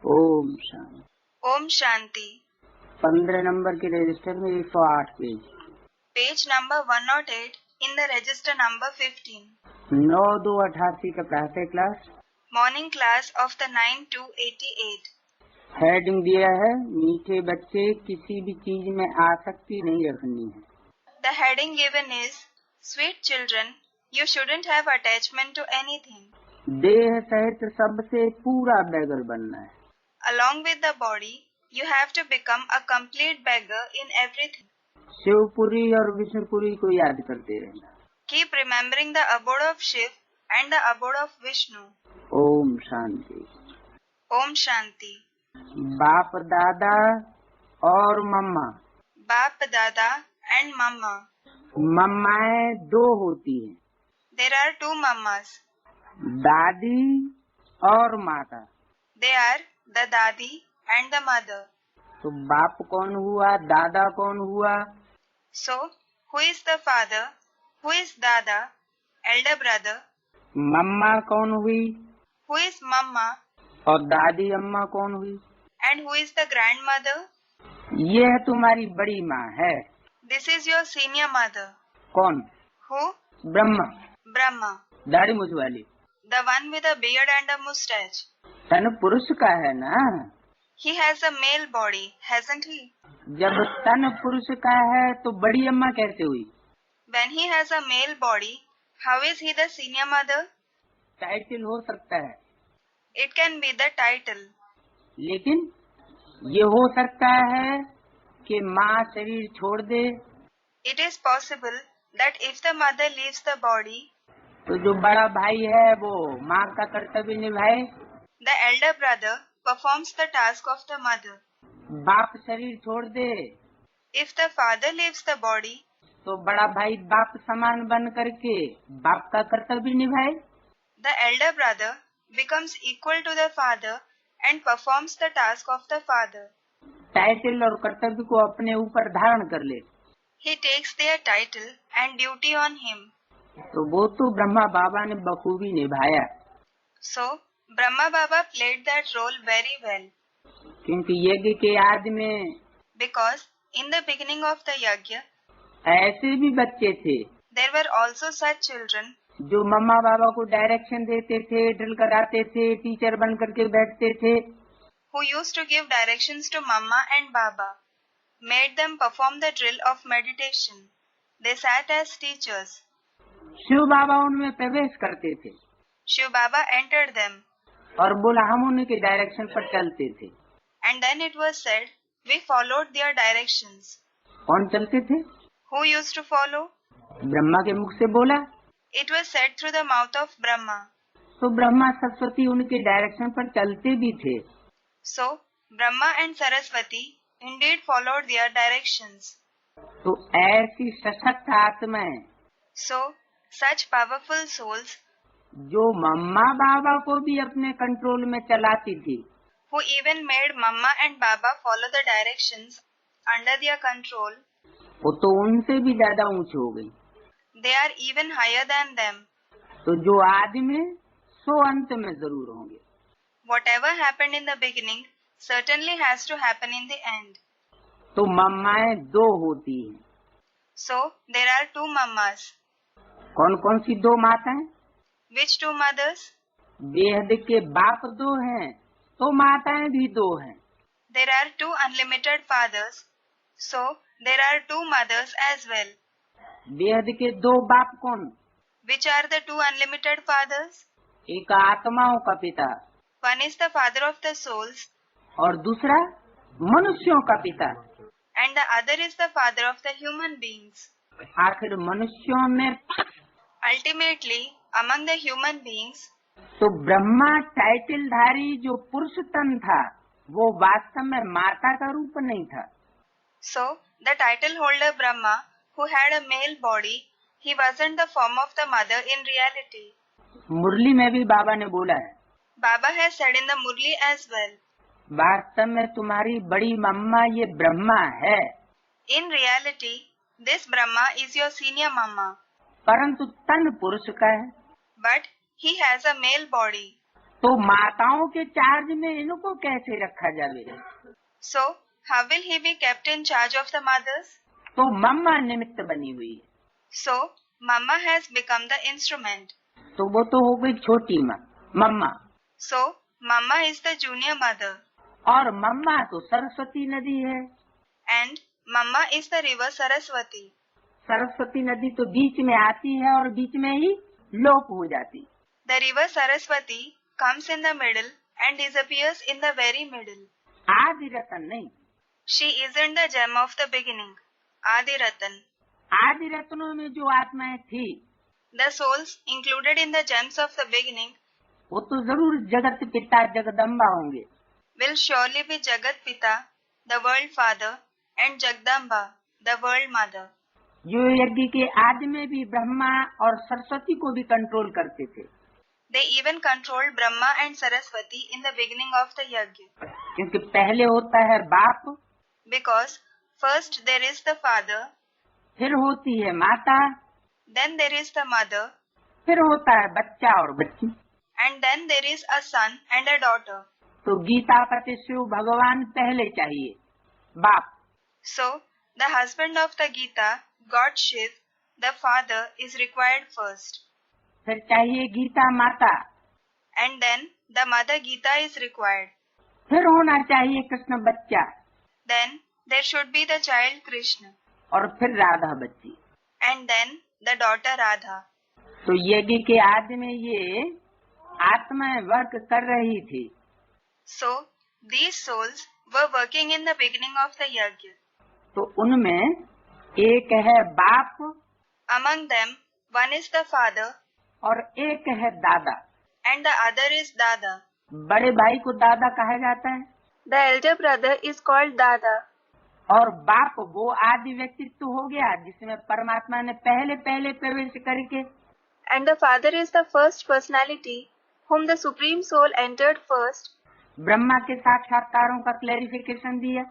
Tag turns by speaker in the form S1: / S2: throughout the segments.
S1: ओम शांति।
S2: ओम शांति।
S1: 15 नंबर के रजिस्टर में 108 page,
S2: page number 108 in the register number 15।
S1: 9/2/88 का प्रातः class.
S2: Morning class of the 9/2/88।
S1: Heading दिया है, मीठे बच्चे किसी भी चीज में आसक्ति नहीं रखनी है।
S2: The heading given is sweet children you shouldn't have attachment to anything.
S1: देह सहित सबसे पूरा बैगर बनना है।
S2: Along with the body you have to become a complete beggar in everything.
S1: Shivpuri और विष्णुपुरी को याद करते रहना।
S2: Keep remembering the abode of Shiv and the abode of Vishnu.
S1: ओम शांति।
S2: ओम शांति।
S1: बाप दादा और मम्मा।
S2: बाप दादा एंड मम्मा।
S1: मम्माएं दो होती हैं,
S2: देयर आर टू मम्मास।
S1: दादी और माता।
S2: They are the dadi and the mother.
S1: तो बाप कौन हुआ, दादा कौन हुआ?
S2: So, who is the father? Who is dada? Elder brother.
S1: मम्मा कौन हुई?
S2: Who is mama?
S1: और दादी अम्मा कौन हुई?
S2: And who is the grandmother?
S1: यह तुम्हारी बड़ी माँ है।
S2: This is your senior mother.
S1: कौन?
S2: Who?
S1: ब्रह्मा।
S2: Brahma.
S1: दाढ़ी मूछ वाली।
S2: The one with a beard and a mustache.
S1: तन पुरुष का है ना?
S2: He has a male body, hasn't he?
S1: जब तन पुरुष का है तो बड़ी अम्मा कैसे हुई?
S2: When he has a male body, how is he the senior mother?
S1: Title हो सकता है,
S2: It can be the title.
S1: लेकिन ये हो सकता है कि माँ शरीर छोड़ दे
S2: It is possible that if the mother leaves the body,
S1: तो जो बड़ा भाई है वो माँ का कर्तव्य निभाए।
S2: the elder brother performs the task of the mother.
S1: बाप शरीर छोड़ दे
S2: If the father leaves the body,
S1: तो बड़ा भाई बाप समान बन करके बाप का कर्तव्य निभाए।
S2: the elder brother becomes equal to the father and performs the task of the father.
S1: Title और कर्तव्य को अपने ऊपर धारण कर ले
S2: He takes their title and duty on him.
S1: तो वो तो ब्रह्मा बाबा ने बखूबी निभाया,
S2: So, Brahma Baba played that role very well.
S1: क्योंकि यज्ञ के आदि में
S2: Because in the beginning of the yajna,
S1: ऐसे भी बच्चे थे
S2: there were also such children
S1: जो मम्मा बाबा को डायरेक्शन देते थे, ड्रिल कराते थे, टीचर बन करके बैठते थे।
S2: who used to give directions to Mama and Baba, made them perform the drill of meditation. They sat as teachers.
S1: Shiv बाबा उनमें प्रवेश करते थे
S2: Shiv Baba entered them,
S1: और बोला हम उनके डायरेक्शन पर चलते थे।
S2: and then it was said, we followed their directions.
S1: कौन चलते थे?
S2: Who used to follow?
S1: Brahma के मुख से बोला
S2: It was said through the mouth of Brahma.
S1: तो ब्रह्मा सरस्वती उनके डायरेक्शन पर चलते भी थे।
S2: So, Brahma and Saraswati indeed followed their directions.
S1: तो ऐसी सशक्त आत्माएं
S2: So, such powerful souls
S1: जो मम्मा बाबा को भी अपने कंट्रोल में चलाती थी,
S2: who even made Mama and Baba follow the directions under their control,
S1: वो तो उनसे भी ज्यादा ऊंची हो गई।
S2: they are even higher than them.
S1: तो जो आदमी सो अंत में जरूर होंगे।
S2: Whatever happened in the beginning certainly has to happen in the end.
S1: तो मम्माएं दो होती हैं।
S2: So, there are two mammas.
S1: कौन कौन सी दो माताएं?
S2: Which two mothers?
S1: बेहद के बाप दो हैं तो माताएं भी दो हैं।
S2: There are two unlimited fathers. So, there are two mothers as well.
S1: बेहद के दो बाप कौन?
S2: Which are the two unlimited fathers?
S1: एक आत्माओं का पिता
S2: One is the father of the souls
S1: और दूसरा मनुष्यों का पिता।
S2: and the other is the father of the human beings.
S1: आखिर मनुष्यों में
S2: Ultimately, among the human beings,
S1: तो ब्रह्मा टाइटलधारी जो पुरुष तन था वो वास्तव में माता का रूप नहीं था।
S2: so the title holder Brahma, who had a male body, he wasn't the form of the mother in reality.
S1: मुरली में भी बाबा ने बोला है,
S2: Baba has said in the Murli as well,
S1: वास्तव में तुम्हारी बड़ी मम्मा ये ब्रह्मा है,
S2: in reality, this Brahma is your senior mama,
S1: परंतु तन पुरुष का है।
S2: but he has a male body.
S1: तो माताओं के चार्ज में इनको कैसे रखा जावे?
S2: So, how will he be kept in charge of the mothers?
S1: तो मम्मा निमित्त बनी हुई है।
S2: So, Mama has become the instrument.
S1: तो वो तो हो गई छोटी माँ, मम्मा।
S2: So, Mama is the junior mother.
S1: और मम्मा तो सरस्वती नदी है।
S2: And Mama is the river Saraswati.
S1: Saraswati नदी तो बीच में आती है और बीच में ही लोप हो जाती।
S2: The river Saraswati comes in the middle and disappears in the very middle.
S1: आदि रतन नहीं।
S2: She isn't the gem of the beginning. Adi Ratan.
S1: आदि रत्नों में जो आत्माएं थी,
S2: The souls included in the gems of the beginning
S1: वो तो जरूर जगत पिता जगदम्बा होंगे।
S2: will surely be Jagat Pita, the world father, and Jagdamba, the world mother.
S1: जो यज्ञ के आदि में भी ब्रह्मा और सरस्वती को भी कंट्रोल करते थे,
S2: They even controlled Brahma and Saraswati in the beginning of the yajna.
S1: क्योंकि पहले होता है बाप,
S2: Because first there is the father,
S1: फिर होती है माता,
S2: then there is the mother,
S1: फिर होता है बच्चा और बच्ची।
S2: and then there is a son and a daughter.
S1: तो गीता पति शिव भगवान पहले चाहिए, बाप।
S2: So, the husband of the Gita, God Shiv, the father, is required first.
S1: फिर चाहिए गीता माता,
S2: And then the mother Gita is required.
S1: फिर होना चाहिए कृष्ण बच्चा,
S2: Then there should be the child Krishna.
S1: और फिर राधा बच्ची।
S2: And then the daughter Radha.
S1: तो यज्ञ के आदि में ये आत्माएं वर्क कर रही थी।
S2: So, these souls were working in the beginning of the yajna.
S1: तो उनमें एक है बाप
S2: Among them, one is the father
S1: और एक है दादा।
S2: and the other is Dada.
S1: बड़े भाई को दादा कहा जाता है
S2: The elder brother is called Dada.
S1: और बाप वो आदि व्यक्तित्व हो गया जिसमें परमात्मा ने पहले पहले प्रवेश करके,
S2: And the father is the first personality whom the Supreme Soul entered first
S1: Brahma के साक्षात्कारों का क्लैरिफिकेशन दिया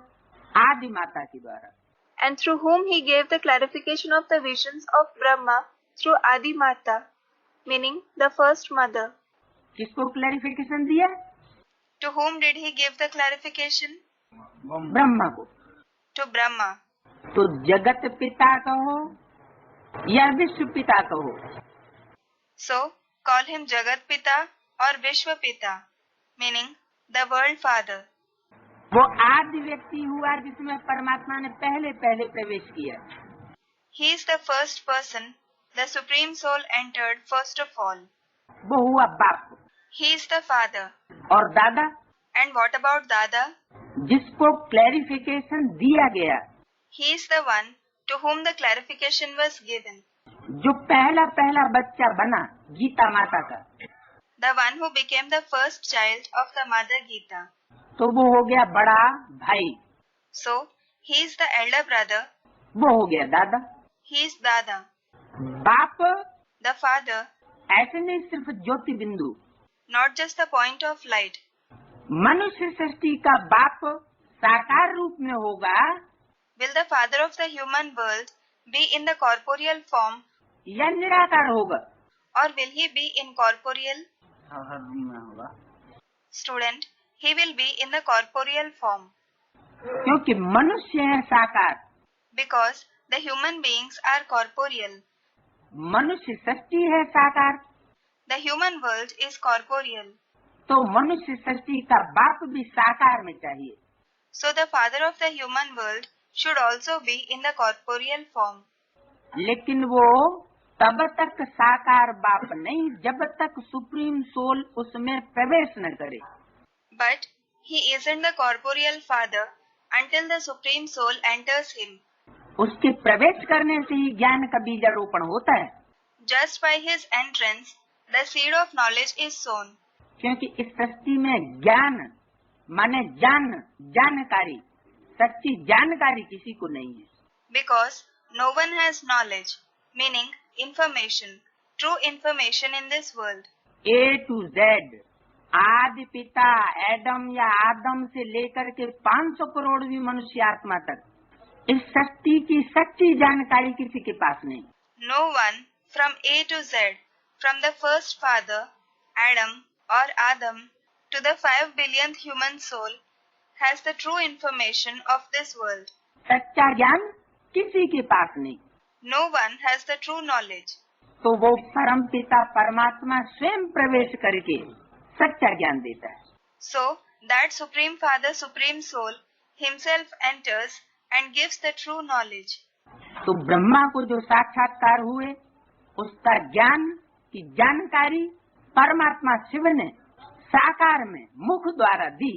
S1: आदि माता के द्वारा।
S2: and through whom he gave the clarification of the visions of Brahma through Adi Mata, meaning the first mother.
S1: किसको clarification दिया?
S2: To whom did he give the clarification?
S1: Brahma को।
S2: To Brahma.
S1: तो जगत पिता कहो या विश्व पिता कहो,
S2: So, call him Jagat Pita or Vishwa Pita, meaning the world father.
S1: वो आदि व्यक्ति हुआ जिसमें परमात्मा ने पहले पहले प्रवेश किया।
S2: He is the first person, the Supreme Soul entered first of all.
S1: वो हुआ बाप।
S2: He is the father.
S1: और दादा
S2: And what about Dada?
S1: जिसको क्लैरिफिकेशन दिया गया,
S2: He is the one to whom the clarification was given.
S1: जो पहला पहला बच्चा बना गीता माता का,
S2: The one who became the first child of the Mother Gita.
S1: तो वो हो गया बड़ा भाई,
S2: So, he is the elder brother.
S1: वो हो गया दादा।
S2: He is Dada.
S1: बाप
S2: The father,
S1: ऐसे नहीं सिर्फ ज्योति बिंदु,
S2: not just the point of light.
S1: मनुष्य सृष्टि का बाप साकार रूप में होगा
S2: Will the father of the human world be in the corporeal form
S1: या निराकार होगा?
S2: or will he be incorporeal?
S1: होगा,
S2: Student, he will be in the corporeal form
S1: क्योंकि मनुष्य है साकार,
S2: because the human beings are corporeal.
S1: मनुष्य सृष्टि है साकार,
S2: The human world is corporeal.
S1: तो मनुष्य सृष्टि का बाप भी साकार में चाहिए।
S2: So the father of the human world should also be in the corporeal form.
S1: लेकिन वो तब तक साकार बाप नहीं जब तक सुप्रीम सोल उसमें प्रवेश न करे।
S2: But he isn't the corporeal father until the Supreme Soul enters him.
S1: उसके प्रवेश करने से ही ज्ञान का बीजारोपण होता है,
S2: Just by his entrance, the seed of knowledge is sown.
S1: क्योंकि इस सृष्टि में ज्ञान माने जानकारी, सच्ची जानकारी किसी को नहीं है।
S2: Because no one has knowledge, meaning information, true information in this world.
S1: A to Z, आदि पिता एडम या आदम से लेकर के 500 करोड़ भी मनुष्य आत्मा तक इस सृष्टि की सच्ची जानकारी किसी के पास नहीं।
S2: No one from A to Z, from the first father, Adam, or Adam to the 5 billionth human soul has the true information of this world.
S1: सच्चा ज्ञान किसी के पास नहीं,
S2: No one has the true knowledge.
S1: तो वो परम पिता परमात्मा स्वयं प्रवेश करके सच्चा ज्ञान देता है।
S2: So that Supreme Father, Supreme Soul himself enters and gives the true knowledge.
S1: तो ब्रह्मा को जो साक्षात्कार हुए उसका ज्ञान की जानकारी परमात्मा शिव ने साकार में मुख द्वारा दी।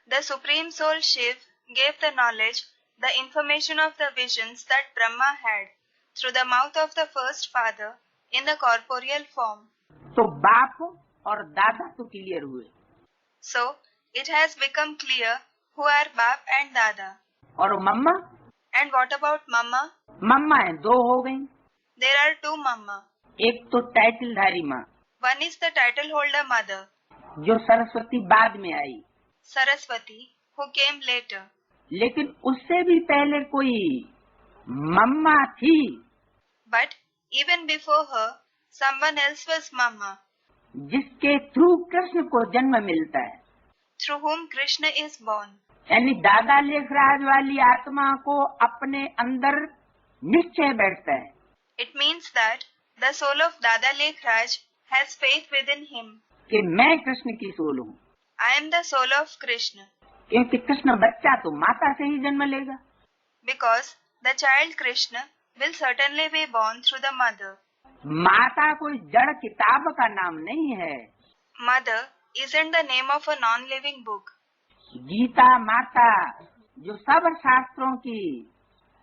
S2: The Supreme Soul Shiv gave the knowledge, the information of the visions that Brahma had through the mouth of the first father in the corporeal form.
S1: तो बाप और दादा तो क्लियर हुए,
S2: So it has become clear who are Bap and Dada.
S1: और मम्मा,
S2: And what about Mama?
S1: मम्मा है दो हो गई।
S2: There are two Mama.
S1: एक तो टाइटलधारी माँ
S2: One is the title holder mother,
S1: जो सरस्वती बाद में आई,
S2: Saraswati, who came later.
S1: लेकिन उससे भी पहले कोई मम्मा थी
S2: But even before her, someone else was Mama,
S1: जिसके थ्रू कृष्ण को जन्म मिलता है।
S2: through whom Krishna is born.
S1: यानी दादा लेखराज वाली आत्मा को अपने अंदर निश्चय बैठता है
S2: It means that the soul of Dada Lekhraj has faith within him.
S1: कि मैं कृष्ण की सोल हूँ,
S2: I am the soul of Krishna,
S1: क्योंकि कृष्ण बच्चा तो माता से ही जन्म लेगा।
S2: because the child Krishna will certainly be born through the mother.
S1: माता कोई जड़ किताब का नाम नहीं है।
S2: Mother isn't the name of a non-living book.
S1: Gita माता जो सब शास्त्रों की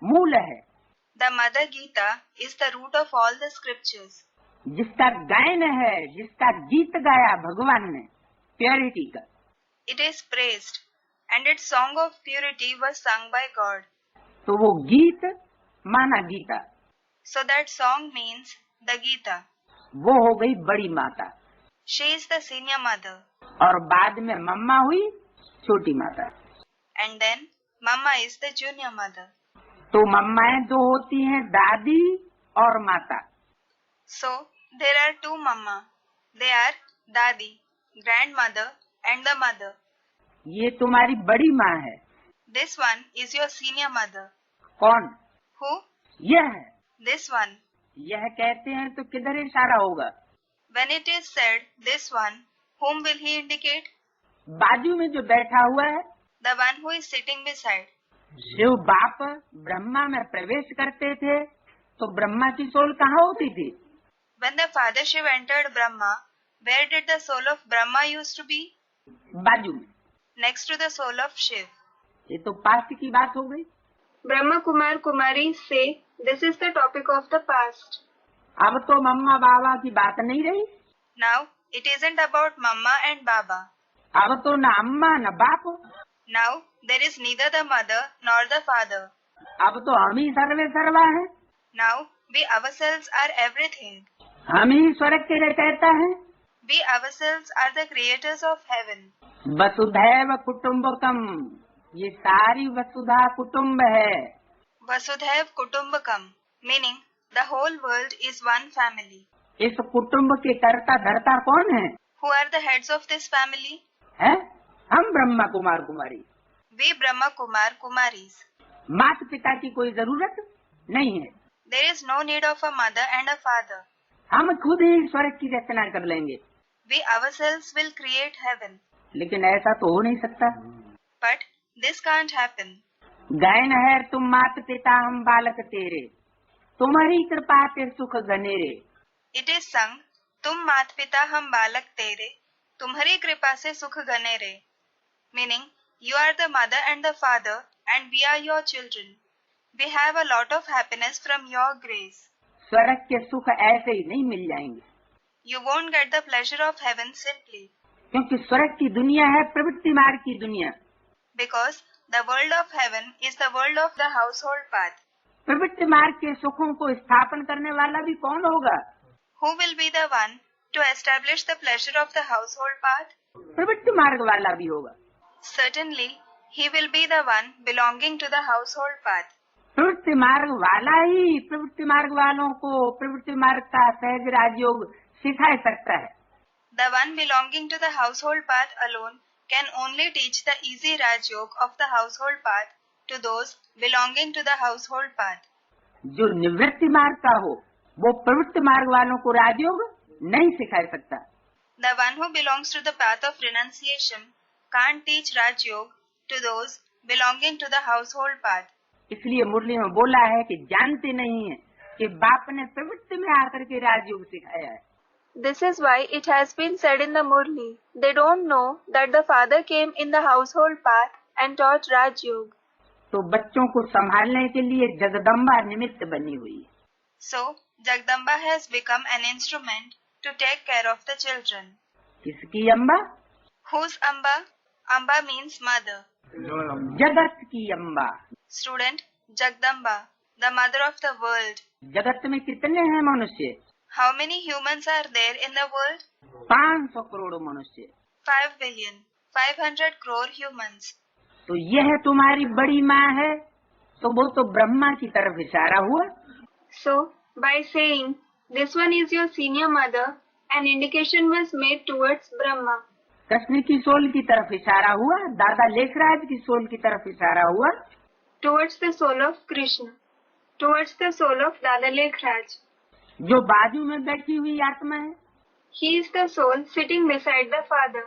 S1: मूल है,
S2: The Mother Gita is the root of all the scriptures.
S1: जिसका गायन है, जिसका गीत गाया भगवान ने प्योरिटी का,
S2: It is praised, and its song of purity was sung by God.
S1: तो वो गीत माना Gita,
S2: So that song means the Gita.
S1: वो हो गई बड़ी माता,
S2: She is the senior mother.
S1: और बाद में मम्मा हुई छोटी माता।
S2: And then Mama is the junior mother.
S1: तो मम्माएं दो होती हैं, दादी और माता।
S2: So there are two Mama. They are Dadi, grandmother, and the mother.
S1: ये तुम्हारी बड़ी माँ है।
S2: This one is your senior mother.
S1: कौन?
S2: Who?
S1: यह है।
S2: This one.
S1: यह कहते हैं तो किधर इशारा होगा?
S2: When it is said this one, whom will he indicate?
S1: बाजू में जो बैठा हुआ है,
S2: The one who is sitting beside.
S1: Shiv बाप ब्रह्मा में प्रवेश करते थे तो ब्रह्मा की सोल कहाँ होती थी?
S2: When the Father Shiv entered Brahma, where did the soul of Brahma used to be?
S1: बाजू में।
S2: Next to the soul of Shiv.
S1: ये तो पास्ट की बात हो गई।
S2: Brahma Kumar Kumaris say this is the topic of the past.
S1: अब तो मम्मा बाबा की बात नहीं रही।
S2: Now it isn't about Mama and Baba.
S1: अब तो न अम्मा न बाप,
S2: Now there is neither the mother nor the father.
S1: अब तो हम ही सर्वे सर्वा हैं।
S2: Now we ourselves are everything.
S1: हम ही स्वर्ग के रचयिता हैं।
S2: We ourselves are the creators of heaven.
S1: वसुधैव कुटुम्बकम, ये सारी वसुधा कुटुम्ब है।
S2: Vasudhaiv Kutumbakam, meaning the whole world is one family.
S1: इस कुटुम्ब के कर्ता धर्ता कौन है?
S2: Who are the heads of this family?
S1: है? हम ब्रह्मा कुमार कुमारी।
S2: We Brahma Kumar Kumaris.
S1: माता पिता की कोई जरूरत नहीं है।
S2: There is no need of a mother and a father.
S1: हम खुद ही स्वर्ग की रचना कर लेंगे।
S2: We ourselves will create heaven.
S1: लेकिन ऐसा तो हो नहीं सकता।
S2: But this can't happen.
S1: गायन है तुम माता पिता हम बालक तेरे, तुम्हारी कृपा ते सुख घनेरे।
S2: It is sung, तुम मात पिता हम बालक तेरे, तुम्हारी कृपा से सुख घने रे. Meaning, you are the mother and the father and we are your children. We have a lot of happiness from your grace.
S1: स्वर्ग के सुख ऐसे ही नहीं मिल जाएंगे,
S2: You won't get the pleasure of heaven simply.
S1: क्योंकि स्वर्ग की दुनिया है प्रवृत्ति मार्ग की दुनिया।
S2: Because the world of heaven is the world of the household path.
S1: प्रवृत्ति मार्ग के सुखों को स्थापन करने वाला भी कौन होगा?
S2: Who will be the one to establish the pleasure of the household path?
S1: प्रवृत्ति मार्ग वाला भी होगा।
S2: Certainly, he will be the one belonging to the household path.
S1: प्रवृत्ति मार्ग वाला ही प्रवृत्ति मार्ग वालों को प्रवृत्ति मार्ग का सहज राजयोग सिखा सकता है।
S2: The one belonging to the household path alone can only teach the easy Raj Yoga of the household path to those belonging to the household path.
S1: जो निवृत्ति मार्ग का हो वो प्रवृत्ति मार्ग वालों को राजयोग नहीं सिखा सकता।
S2: The one who belongs to the path of renunciation can't teach Raj Yoga to those belonging to the household path.
S1: इसलिए मुरली में बोला है कि जानते नहीं है कि बाप ने प्रवृत्ति में आकर के राजयोग सिखाया है।
S2: This is why it has been said in the Murli, they don't know that the father came in the household path and taught Raj Yoga.
S1: तो बच्चों को संभालने के लिए जगदम्बा निमित्त बनी हुई है।
S2: So, Jagdamba has become an instrument to take care of the children.
S1: किसकी Amba?
S2: Whose Amba? Amba means mother.
S1: जगत की Amba.
S2: Student, Jagdamba, the mother of the world.
S1: जगत में कितने हैं मनुष्य?
S2: How many humans are there in the world?
S1: 500 crore मनुष्य।
S2: 5 billion, 500 crore humans.
S1: तो यह तुम्हारी बड़ी माँ है, तो वो तो ब्रह्मा की तरफ इशारा हुआ।
S2: So, by saying, this one is your senior mother, an indication was made towards Brahma.
S1: Krishna की सोल की तरफ इशारा हुआ, दादा लेखराज की सोल की तरफ इशारा हुआ।
S2: Towards the soul of Krishna. Towards the soul of Dada Lekhraj.
S1: जो बाजू में बैठी हुई आत्मा है,
S2: He is the soul sitting beside the father.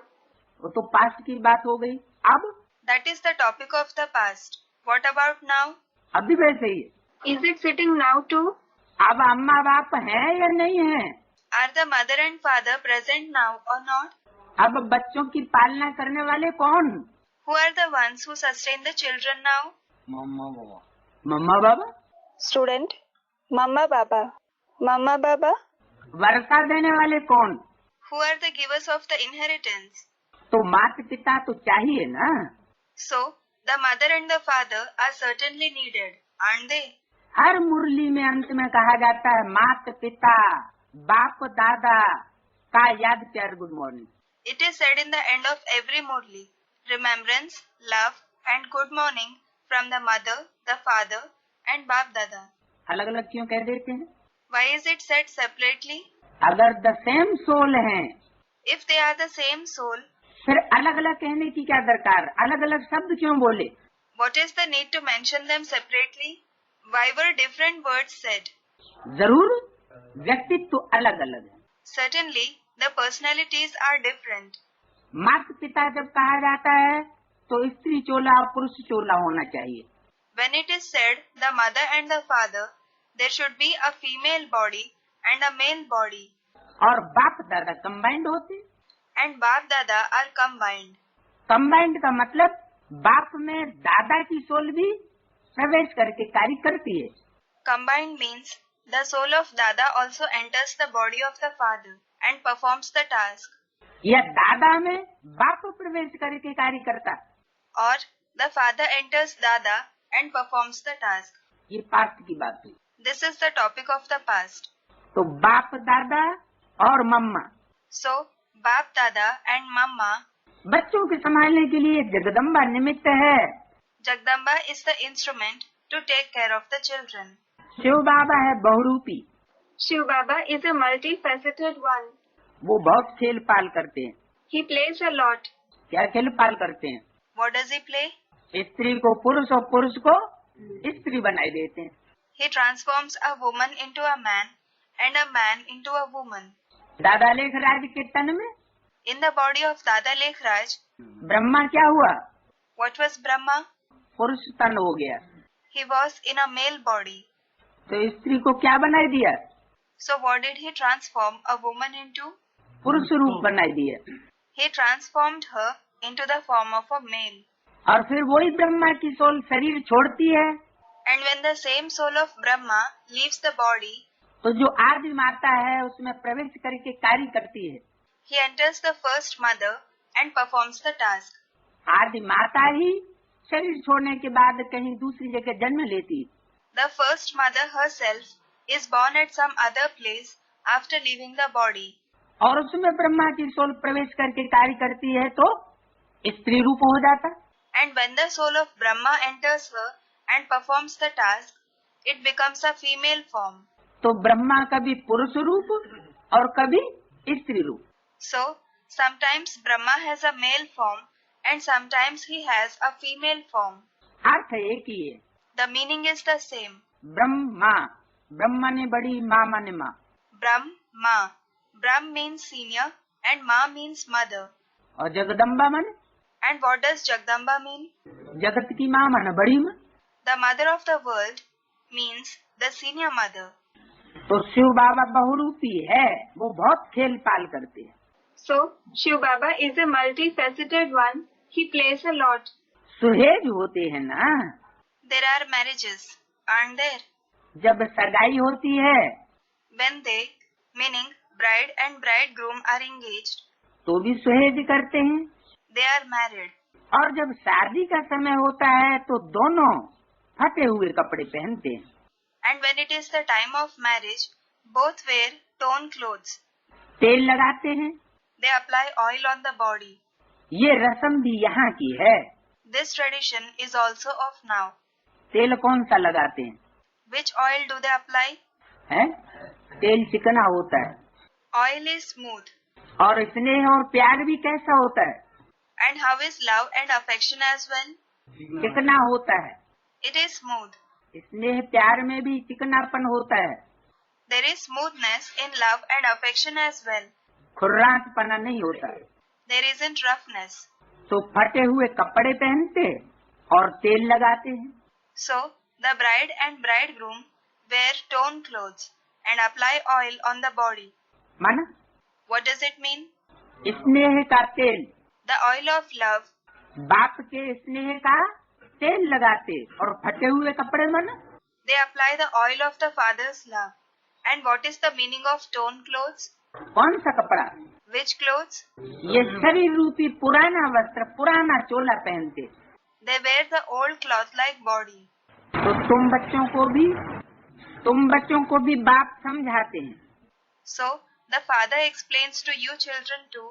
S1: वो तो पास्ट की बात हो गई। अब
S2: That is the topic of the past. What about now?
S1: अभी वैसे ही है।
S2: Is it sitting now too?
S1: अब अम्मा बाप है या नहीं है?
S2: Are the mother and father present now or not?
S1: अब बच्चों की पालना करने वाले कौन?
S2: Who are the ones who sustain the children now?
S1: Mamma Baba. Mamma Baba.
S2: Student, Mama Baba. Mama Baba.
S1: वर्षा देने वाले कौन?
S2: Who are the givers of the inheritance?
S1: तो माता पिता तो चाहिए ना।
S2: So, the mother and the father are certainly needed, aren't they?
S1: हर मुरली में अंत में कहा जाता है माता पिता बाप दादा का याद प्यार good morning.
S2: It is said in the end of every Murli, remembrance, love and good morning from the mother, the father and Bap Dada.
S1: अलग अलग क्यों कह देते हैं?
S2: Why is it said separately?
S1: अगर द सेम सोल हैं,
S2: If they are the same soul,
S1: फिर अलग अलग कहने की क्या दरकार? अलग अलग शब्द क्यों बोले?
S2: what is the need to mention them separately? Why were different words said?
S1: जरूर व्यक्तित्व अलग अलग है।
S2: Certainly, the personalities are different.
S1: माता पिता जब कहा जाता है तो स्त्री चोला और पुरुष चोला होना चाहिए।
S2: When it is said the mother and the father, there should be a female body and a male body.
S1: और बाप दादा कंबाइंड होते।
S2: And Bap Dada are combined.
S1: Combined का मतलब बाप में दादा की सोल भी प्रवेश करके कार्य करती है।
S2: Combined means the soul of Dada also enters the body of the father and performs the task.
S1: या दादा में बाप प्रवेश करके कार्य करता।
S2: Or the father enters Dada and performs the task.
S1: ये पास्ट की बात हुई।
S2: This is the topic of the past.
S1: तो बाप दादा और मम्मा
S2: So, Bap Dada and Mama,
S1: बच्चों के संभालने के लिए जगदम्बा निमित्त है।
S2: Jagdamba is the instrument to take care of the children.
S1: Shiv बाबा है बहुरूपी,
S2: Shiv Baba is a multifaceted one.
S1: वो बहुत खेल पाल करते हैं।
S2: He plays a lot.
S1: क्या खेल पाल करते हैं?
S2: What does he play?
S1: स्त्री को पुरुष और पुरुष को स्त्री बनाई देते हैं।
S2: He transforms a woman into a man and a man into a woman.
S1: दादा लेखराज के तन में
S2: In the body of Dada Lekhraj,
S1: Brahma क्या हुआ?
S2: what was Brahma?
S1: पुरुष तन हो गया।
S2: He was in a male body.
S1: तो स्त्री को क्या बनाई दिया?
S2: So what did he transform a woman into?
S1: पुरुष रूप बनाई दिया।
S2: He transformed her into the form of a male.
S1: और फिर वही ब्रह्मा की सोल शरीर छोड़ती है
S2: And when the same soul of Brahma leaves the body,
S1: तो जो आदि माता है उसमें प्रवेश करके कार्य करती है।
S2: he enters the first mother and performs the task.
S1: आदि माता ही शरीर छोड़ने के बाद कहीं दूसरी जगह जन्म लेती।
S2: The first mother herself is born at some other place after leaving the body.
S1: और उसमें ब्रह्मा की सोल प्रवेश करके कार्य करती है तो स्त्री रूप हो जाता।
S2: And when the soul of Brahma enters her and performs the task, it becomes a female form.
S1: तो ब्रह्मा कभी पुरुष रूप और कभी स्त्री रूप।
S2: So, sometimes Brahma has a male form and sometimes he has a female form.
S1: अर्थ एक ही है,
S2: The meaning is the same.
S1: Brahma, ब्रह्म माने बड़ी, माँ माने माँ।
S2: Brahma. Brahm means senior and Ma means mother.
S1: और जगदम्बा माने,
S2: And what does Jagdamba mean?
S1: जगत की माँ माने बड़ी माँ।
S2: The mother of the world means the senior mother.
S1: तो शिव बाबा बहुरूपी है, वो बहुत खेल पाल करते हैं।
S2: So, Shiv Baba is a multifaceted one. He plays a lot.
S1: सुहेज होते हैं ना,
S2: There are marriages, aren't there?
S1: जब सगाई होती है
S2: When they, meaning bride and bridegroom are engaged,
S1: तो भी सुहेज करते हैं,
S2: they are married.
S1: और जब शादी का समय होता है तो दोनों फटे हुए कपड़े पहनते हैं।
S2: And when it is the time of marriage, both wear torn clothes.
S1: तेल लगाते हैं,
S2: They apply oil on the body.
S1: ये रस्म भी यहाँ की है।
S2: This tradition is also of now.
S1: तेल कौन सा लगाते हैं?
S2: Which oil do they apply?
S1: हैं? तेल चिकना होता है,
S2: Oil is smooth.
S1: और स्नेह और प्यार भी कैसा होता है?
S2: And how is love and affection as well?
S1: चिकना होता है।
S2: It is smooth.
S1: स्नेह प्यार में भी चिकनापन होता है,
S2: There is smoothness in love and affection as well.
S1: खुर्राटपना नहीं होता है।
S2: There isn't roughness.
S1: तो फटे हुए कपड़े पहनते और तेल लगाते हैं।
S2: So, the bride and bridegroom wear torn clothes and apply oil on the body.
S1: माना
S2: What does it mean?
S1: स्नेह का तेल,
S2: The oil of love.
S1: बाप के स्नेह का तेल लगाते और फटे हुए कपड़े माना।
S2: They apply the oil of the father's love. And what is the meaning of torn clothes?
S1: कौन सा कपड़ा?
S2: Which clothes?
S1: ये शरीर रूपी पुराना वस्त्र, पुराना चोला पहनते।
S2: They wear the old cloth like body.
S1: तो तुम बच्चों को भी बाप समझाते हैं
S2: So, the father explains to you children too,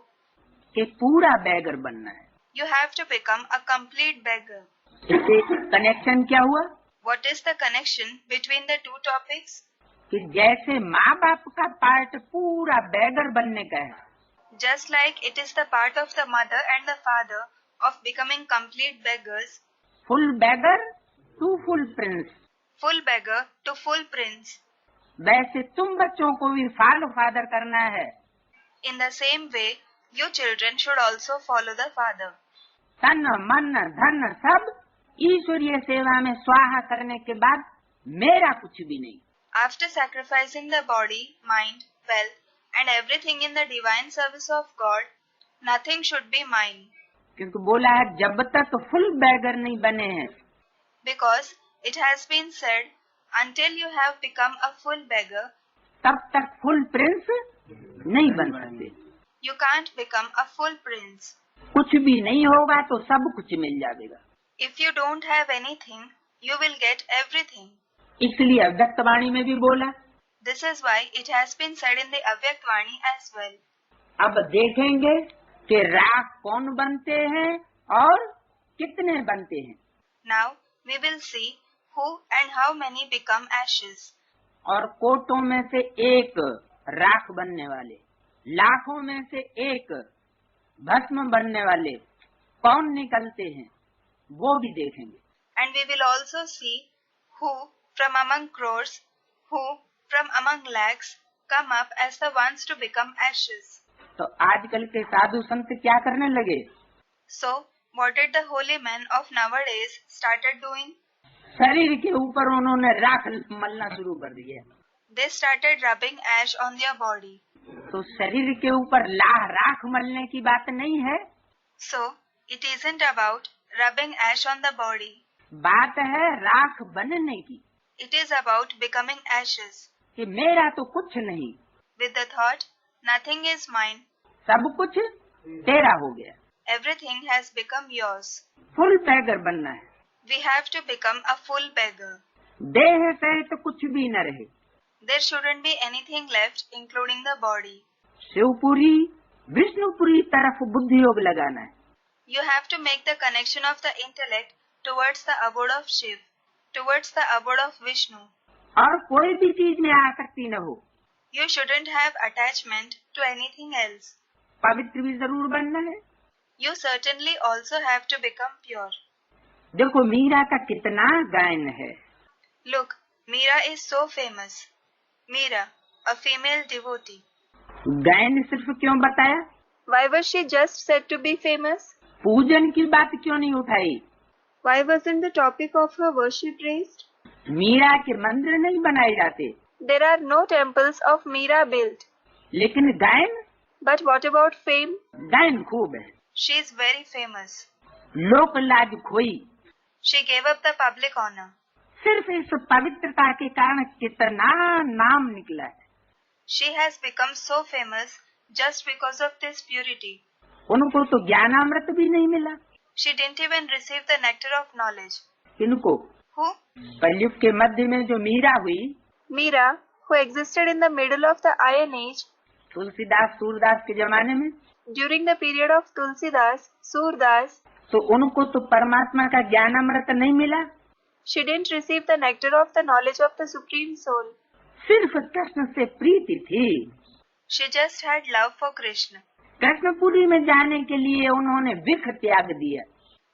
S1: कि पूरा बैगर बनना है।
S2: you have to become a complete beggar.
S1: इससे कनेक्शन क्या हुआ
S2: What is the connection between the two topics?
S1: कि जैसे माँ बाप का पार्ट पूरा बैगर बनने का है,
S2: Just like it is the part of the mother and the father of becoming complete beggars,
S1: full beggar to full prince,
S2: full beggar to full prince,
S1: वैसे तुम बच्चों को भी फॉलो फादर करना है।
S2: in the same way, you children should also follow the father.
S1: तन मन धन सब ईश्वरीय सेवा में स्वाहा करने के बाद मेरा कुछ भी नहीं।
S2: After sacrificing the body, mind, wealth, and everything in the divine service of God, nothing should be mine.
S1: क्योंकि बोला है जब तक फुल बैगर नहीं बने हैं,
S2: Because it has been said, until you have become a full beggar,
S1: तब तक फुल प्रिंस नहीं बन सकते।
S2: you can't become a full prince.
S1: कुछ भी नहीं होगा तो सब कुछ मिल जाएगा।
S2: If you don't have anything, you will get everything.
S1: इसलिए अव्यक्त वाणी में भी बोला।
S2: This is why it has been said in the Avyakt Vani as well.
S1: अब देखेंगे कि राख कौन बनते हैं और कितने बनते हैं।
S2: Now we will see who and how many become ashes.
S1: और कोटों में से एक राख बनने वाले, लाखों में से एक भस्म बनने वाले कौन निकलते हैं, वो भी देखेंगे।
S2: And we will also see who from among crores, who from among lakhs come up as the ones to become ashes.
S1: तो आजकल के साधु संत क्या करने लगे?
S2: So, what did the holy men of nowadays started doing?
S1: शरीर के ऊपर उन्होंने राख मलना शुरू कर दिया।
S2: They started rubbing ash on their body.
S1: तो शरीर के ऊपर राख मलने की बात नहीं है,
S2: So, it isn't about rubbing ash on the body.
S1: बात है राख बनने की।
S2: It is about becoming ashes.
S1: कि मेरा तो कुछ नहीं,
S2: With the thought, nothing is mine.
S1: सब कुछ तेरा हो गया।
S2: Everything has become yours.
S1: Full beggar बनना है।
S2: We have to become a full beggar.
S1: देह सहित कुछ भी न रहे।
S2: There shouldn't be anything left, including the body.
S1: Shivpuri Vishnupuri तरफ बुद्धि योग लगाना है।
S2: You have to make the connection of the intellect towards the abode of Shiv, towards the abode of Vishnu.
S1: और कोई भी चीज में आसक्ति न हो।
S2: You shouldn't have attachment to anything else.
S1: पवित्र भी जरूर बनना है।
S2: You certainly also have to become pure.
S1: देखो मीरा का कितना गायन है।
S2: Look, Meera is so famous. Meera, a female devotee.
S1: गायन सिर्फ क्यों बताया?
S2: Why was she just said to be famous?
S1: पूजन की बात क्यों नहीं उठाई?
S2: Why wasn't the topic of her worship raised?
S1: Meera के मंदिर नहीं बनाए जाते।
S2: There are no temples of Meera built.
S1: लेकिन गायन?
S2: But what about fame?
S1: गायन खूब है।
S2: She is very famous.
S1: लोक लाज खोई।
S2: She gave up the public honor.
S1: सिर्फ इस पवित्रता के कारण कितना नाम निकला है।
S2: She has become so famous just because of this purity.
S1: उनको तो ज्ञानामृत भी नहीं मिला।
S2: She didn't even receive the nectar of knowledge.
S1: किनको?
S2: Who?
S1: कलयुग के मध्य में जो मीरा हुई,
S2: Meera, who existed in the middle of the Iron Age,
S1: Tulsidas Surdas के जमाने में,
S2: during the period of Tulsidas, Surdas,
S1: तो उनको तो परमात्मा का ज्ञानामृत नहीं मिला।
S2: she didn't receive the nectar of the knowledge of the Supreme Soul.
S1: सिर्फ कृष्ण से प्रीति थी।
S2: She just had love for Krishna.
S1: Krishnapuri में जाने के लिए उन्होंने विख त्याग दिया।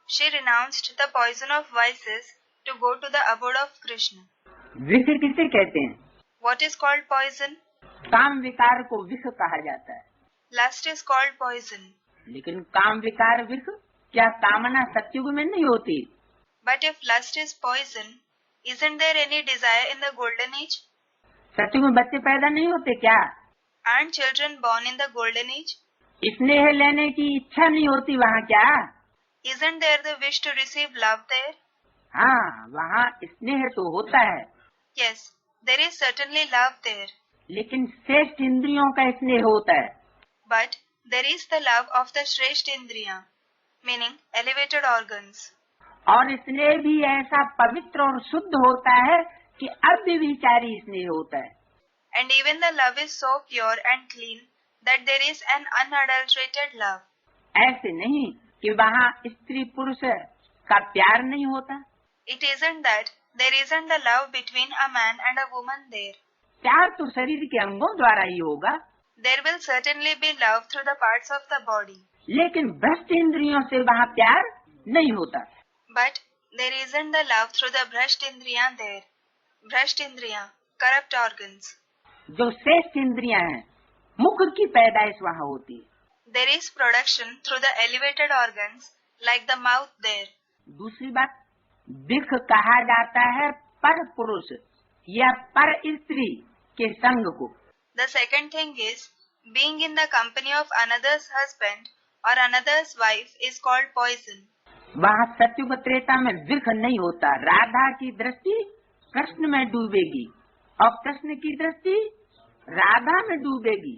S2: She renounced the poison of vices to go to the abode of Krishna.
S1: विख किसे कहते हैं?
S2: What is called poison?
S1: काम विकार को विख कहा जाता है।
S2: Lust is called poison.
S1: लेकिन काम विकार विख, क्या कामना सत्युग में नहीं होती?
S2: But if lust is poison, isn't there any desire in the golden age?
S1: सत्युग में बच्चे पैदा नहीं होते क्या?
S2: Aren't children born in the golden age?
S1: स्नेह लेने की इच्छा नहीं होती वहाँ क्या?
S2: Isn't there the wish to receive love there?
S1: हाँ, वहाँ स्नेह तो होता है,
S2: Yes, there is certainly love there.
S1: लेकिन श्रेष्ठ इंद्रियों का स्नेह होता है।
S2: But there is the love of the Shreshth Indriya, meaning elevated organs.
S1: और स्नेह भी ऐसा पवित्र और शुद्ध होता है कि अव्यभिचारी स्नेह होता है।
S2: And even the love is so pure and clean that there is an unadulterated love.
S1: ऐसे नहीं कि वहाँ स्त्री पुरुष का प्यार नहीं होता।
S2: It isn't that there isn't the love between a man and a woman there.
S1: प्यार तो शरीर के अंगों द्वारा ही होगा,
S2: There will certainly be love through the parts of the body.
S1: लेकिन भ्रष्ट इंद्रियों से वहाँ प्यार नहीं होता।
S2: But there isn't the love through the Bhrasht Indriya there. Bhrasht Indriya, corrupt organs.
S1: जो श्रेष्ठ इंद्रियां हैं, मुख की पैदाइश वहाँ होती है।
S2: There is production through the elevated organs like the mouth there.
S1: दूसरी बात, विख कहा जाता है पर पुरुष या पर स्त्री के संग को।
S2: The second thing is, being in the company of another's husband or another's wife is called poison.
S1: वहाँ सत्युग त्रेता में विख नहीं होता। राधा की दृष्टि कृष्ण में डूबेगी और कृष्ण की दृष्टि राधा में डूबेगी।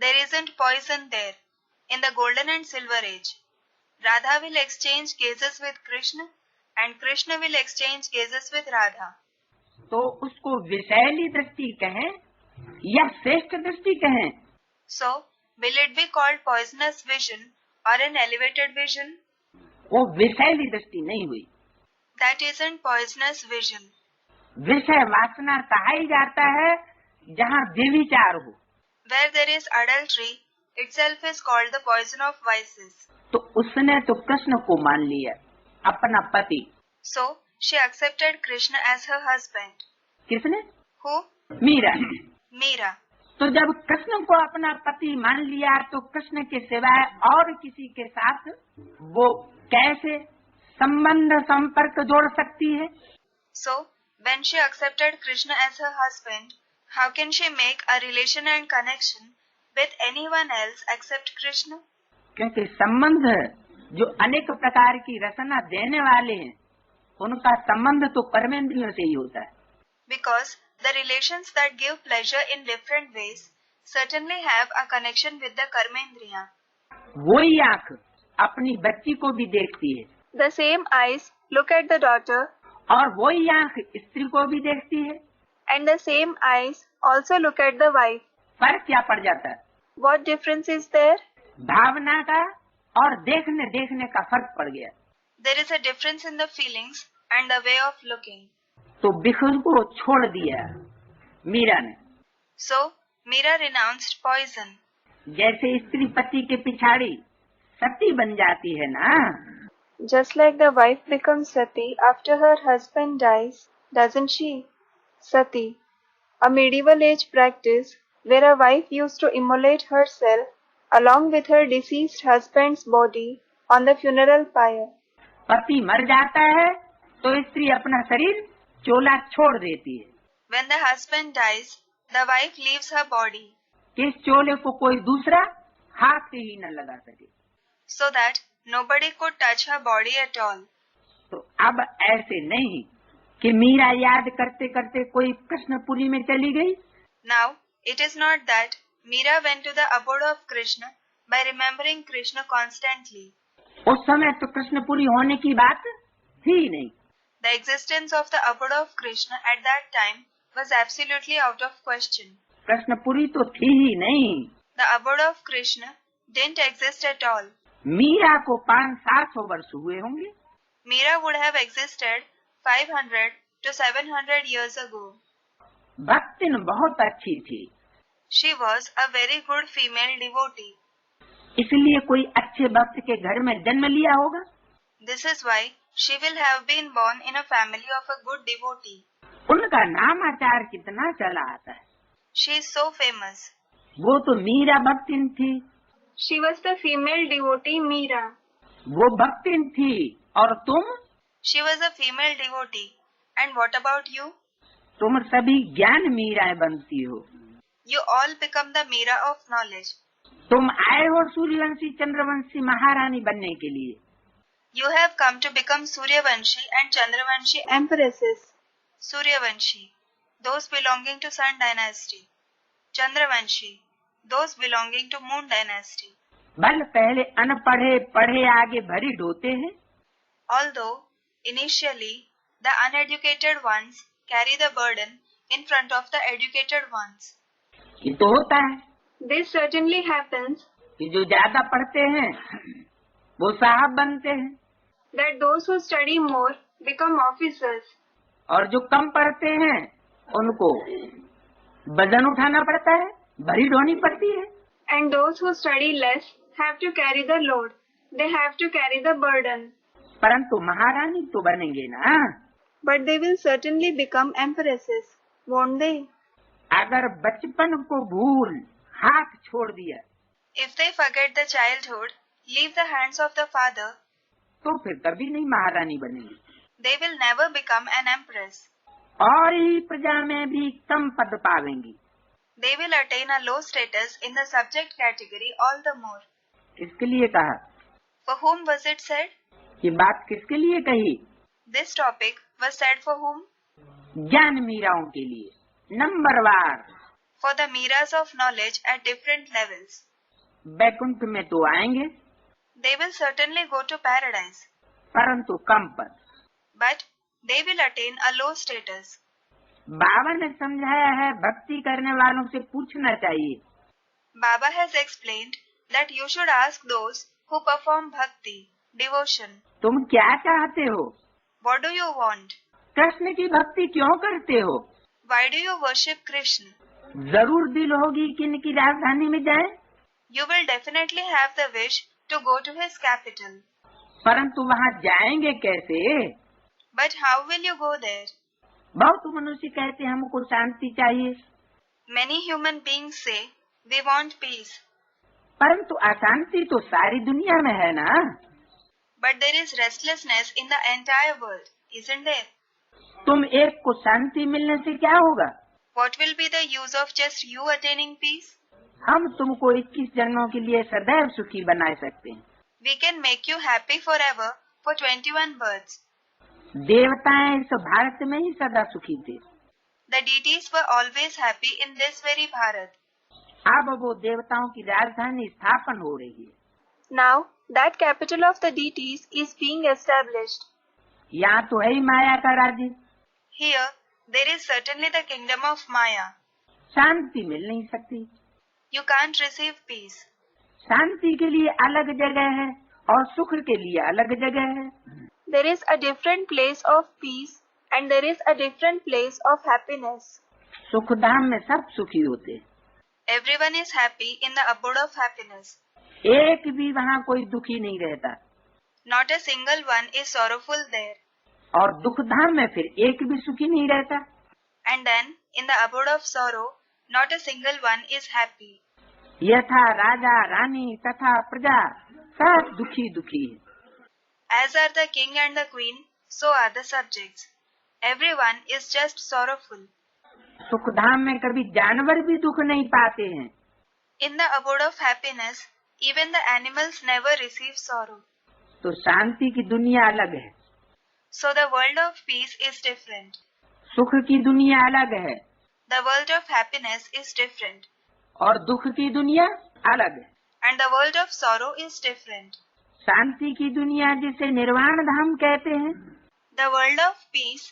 S2: There isn't poison there. In the golden and silver age, Radha will exchange gazes with Krishna and Krishna will exchange gazes with Radha.
S1: तो उसको विषैली दृष्टि कहें या श्रेष्ठ दृष्टि कहें?
S2: So, will it be called poisonous vision or an elevated vision?
S1: वो विषैली दृष्टि नहीं हुई।
S2: That isn't poisonous vision.
S1: विषय वासना कहा ही जाता है जहाँ व्यभिचार हो।
S2: Where there is adultery, itself is called the poison of vices.
S1: तो उसने तो कृष्ण को मान लिया अपना पति।
S2: So, she accepted Krishna as her husband.
S1: किसने?
S2: Who?
S1: मीरा।
S2: Meera.
S1: तो जब कृष्ण को अपना पति मान लिया तो कृष्ण के सिवाय और किसी के साथ वो कैसे संबंध संपर्क जोड़ सकती है?
S2: So, when she accepted Krishna as her husband, how can she make a relation and connection with anyone else except Krishna?
S1: क्योंकि संबंध जो अनेक प्रकार की रचना देने वाले हैं, उनका संबंध तो कर्मेंद्रियों से ही होता है।
S2: Because the relations that give pleasure in different ways certainly have a connection with the karmendriya.
S1: वही आँख अपनी बच्ची को भी देखती है
S2: The same eyes look at the daughter
S1: और वही आँख स्त्री को भी देखती है।
S2: and the same eyes also look at the wife.
S1: फर्क क्या पड़ जाता है?
S2: What difference is there?
S1: भावना का और देखने देखने का फर्क पड़ गया।
S2: There is a difference in the feelings and the way of looking.
S1: तो बिखुर को छोड़ दिया मीरा ने।
S2: So, Meera renounced poison.
S1: जैसे स्त्री पति के पिछाड़ी सती बन जाती है ना,
S2: Just like the wife becomes Sati after her husband dies, doesn't she? Sati, a medieval age practice where a wife used to immolate herself along with her deceased husband's body on the funeral pyre.
S1: पति मर जाता है तो स्त्री अपना शरीर चोला छोड़ देती है
S2: When the husband dies, the wife leaves her body
S1: कि इस चोले को कोई दूसरा हाथ से ही न लगा सके।
S2: so that nobody could touch her body at all.
S1: तो अब ऐसे नहीं कि मीरा याद करते करते कोई कृष्णपुरी में चली गई,
S2: Now, it is not that Meera went to the abode of Krishna by remembering Krishna constantly.
S1: उस समय तो कृष्णपुरी होने की बात थी नहीं।
S2: The existence of the abode of Krishna at that time was absolutely out of question.
S1: Krishnapuri तो थी ही नहीं।
S2: The abode of Krishna didn't exist at all.
S1: Meera को 500-700 वर्ष हुए होंगे।
S2: Meera would have existed 500 to 700 years ago.
S1: भक्तिन बहुत अच्छी थी,
S2: She was a very good female devotee.
S1: इसलिए कोई अच्छे भक्त के घर में जन्म लिया होगा।
S2: This is why she will have been born in a family of a good devotee.
S1: उनका नामाचार कितना चला आता है।
S2: She is so famous.
S1: वो तो मीरा भक्तिन थी,
S2: She was the female devotee Meera.
S1: वो भक्तिन थी, और तुम
S2: She was a female devotee. And what about you?
S1: तुम सभी ज्ञान मीराएं बनती हो।
S2: You all become the Meera of knowledge.
S1: तुम आए हो सूर्यवंशी चंद्रवंशी महारानी बनने के लिए।
S2: You have come to become Suryavanshi and Chandravanshi empresses. Suryavanshi, those belonging to Sun dynasty. Chandravanshi, those belonging to Moon dynasty.
S1: बल पहले अनपढ़े पढ़े आगे भरी ढोते हैं।
S2: Although, initially, the uneducated ones carry the burden in front of the educated ones.
S1: ये तो होता है
S2: This certainly happens
S1: कि जो ज्यादा पढ़ते हैं वो साहब बनते हैं,
S2: that those who study more become officers.
S1: और जो कम पढ़ते हैं उनको वजन उठाना पड़ता है, भरी ढोनी पड़ती है।
S2: And those who study less have to carry the load. They have to carry the burden.
S1: परंतु महारानी तो बनेंगे ना।
S2: But they will certainly become empresses, won't they?
S1: अगर बचपन को भूल हाथ छोड़ दिया
S2: If they forget the childhood, leave the hands of the father,
S1: तो फिर कभी नहीं महारानी बनेगी,
S2: they will never become an empress.
S1: और ही प्रजा में भी कम पद पावेंगी।
S2: They will attain a low status in the subject category all the more.
S1: इसके लिए कहा,
S2: For whom was it said?
S1: ये बात किसके लिए कही?
S2: This topic was said for whom?
S1: ज्ञान मीराओं के लिए, नंबरवार।
S2: For the Meeras of knowledge at different levels.
S1: Baikunth में तो आएंगे,
S2: They will certainly go to paradise,
S1: परंतु कम पद।
S2: but they will attain a low status.
S1: बाबा ने समझाया है भक्ति करने वालों से पूछना चाहिए।
S2: Baba has explained that you should ask those who perform bhakti, devotion.
S1: तुम क्या चाहते हो?
S2: What do you want?
S1: Krishna की भक्ति क्यों करते हो?
S2: Why do you worship Krishna?
S1: जरूर दिल होगी कि इनकी राजधानी में जाएं,
S2: You will definitely have the wish to go to his capital.
S1: परंतु वहाँ जाएंगे कैसे?
S2: But how will you go there?
S1: बहुत मनुष्य कहते हैं हमको शांति चाहिए,
S2: Many human beings say, we want peace.
S1: परंतु अशांति तो सारी दुनिया में है ना।
S2: But there is restlessness in the entire world, isn't there?
S1: तुम एक को शांति मिलने से क्या होगा?
S2: What will be the use of just you attaining peace?
S1: हम तुमको 21 जन्मों के लिए सदैव सुखी बना सकते हैं।
S2: We can make you happy forever for 21 births.
S1: देवताएं इस भारत में ही सदा सुखी थे।
S2: The deities were always happy in this very Bharat.
S1: अब वो देवताओं की राजधानी स्थापन हो रही है।
S2: Now, that capital of the deities is being established.
S1: यहाँ तो है ही माया का राज्य।
S2: Here, there is certainly the kingdom of Maya.
S1: शांति मिल नहीं सकती।
S2: You can't receive peace.
S1: शांति के लिए अलग जगह है और सुख के लिए अलग जगह है।
S2: There is a different place of peace and there is a different place of happiness.
S1: Sukhdham में सब सुखी होते हैं।
S2: Everyone is happy in the abode of happiness.
S1: एक भी वहाँ कोई दुखी नहीं रहता।
S2: Not a single one is sorrowful there.
S1: और दुख धाम में फिर एक भी सुखी नहीं रहता।
S2: And then, in the abode of sorrow, not a single one is happy.
S1: यथा राजा रानी तथा प्रजा सब दुखी दुखी है।
S2: As are the king and the queen, so are the subjects. Everyone is just sorrowful.
S1: सुख धाम में कभी जानवर भी दुख नहीं पाते हैं।
S2: In the abode of happiness, even the animals never receive sorrow.
S1: तो शांति की दुनिया अलग है,
S2: So the world of peace is different.
S1: सुख की दुनिया अलग है
S2: The world of happiness is different.
S1: और दुख की दुनिया अलग है।
S2: And the world of sorrow is different.
S1: शांति की दुनिया जिसे निर्वाण धाम कहते हैं,
S2: The world of peace,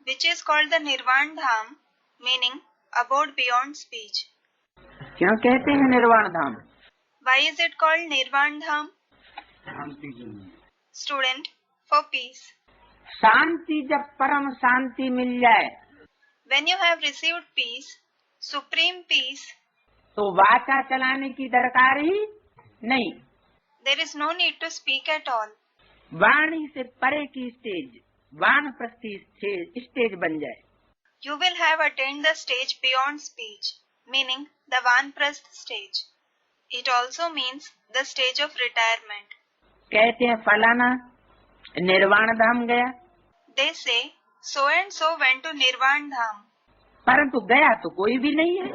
S2: which is called the Nirvan Dham, meaning abode beyond speech.
S1: क्यों कहते हैं निर्वाण धाम?
S2: Why is it called Nirvan Dham? Student, for peace.
S1: शांति जब परम शांति मिल जाए
S2: When you have received peace, supreme peace,
S1: तो वाचा चलाने की दरकार ही नहीं।
S2: there is no need to speak at all.
S1: वाणी से परे की स्टेज वानप्रस्थी स्टेज बन जाए।
S2: You will have attained the stage beyond speech, meaning the Vanprasth stage. It also means the stage of retirement.
S1: कहते हैं फलाना निर्वाण धाम गया,
S2: They say, so and so went to Nirvan Dham,
S1: परंतु गया तो कोई भी नहीं है।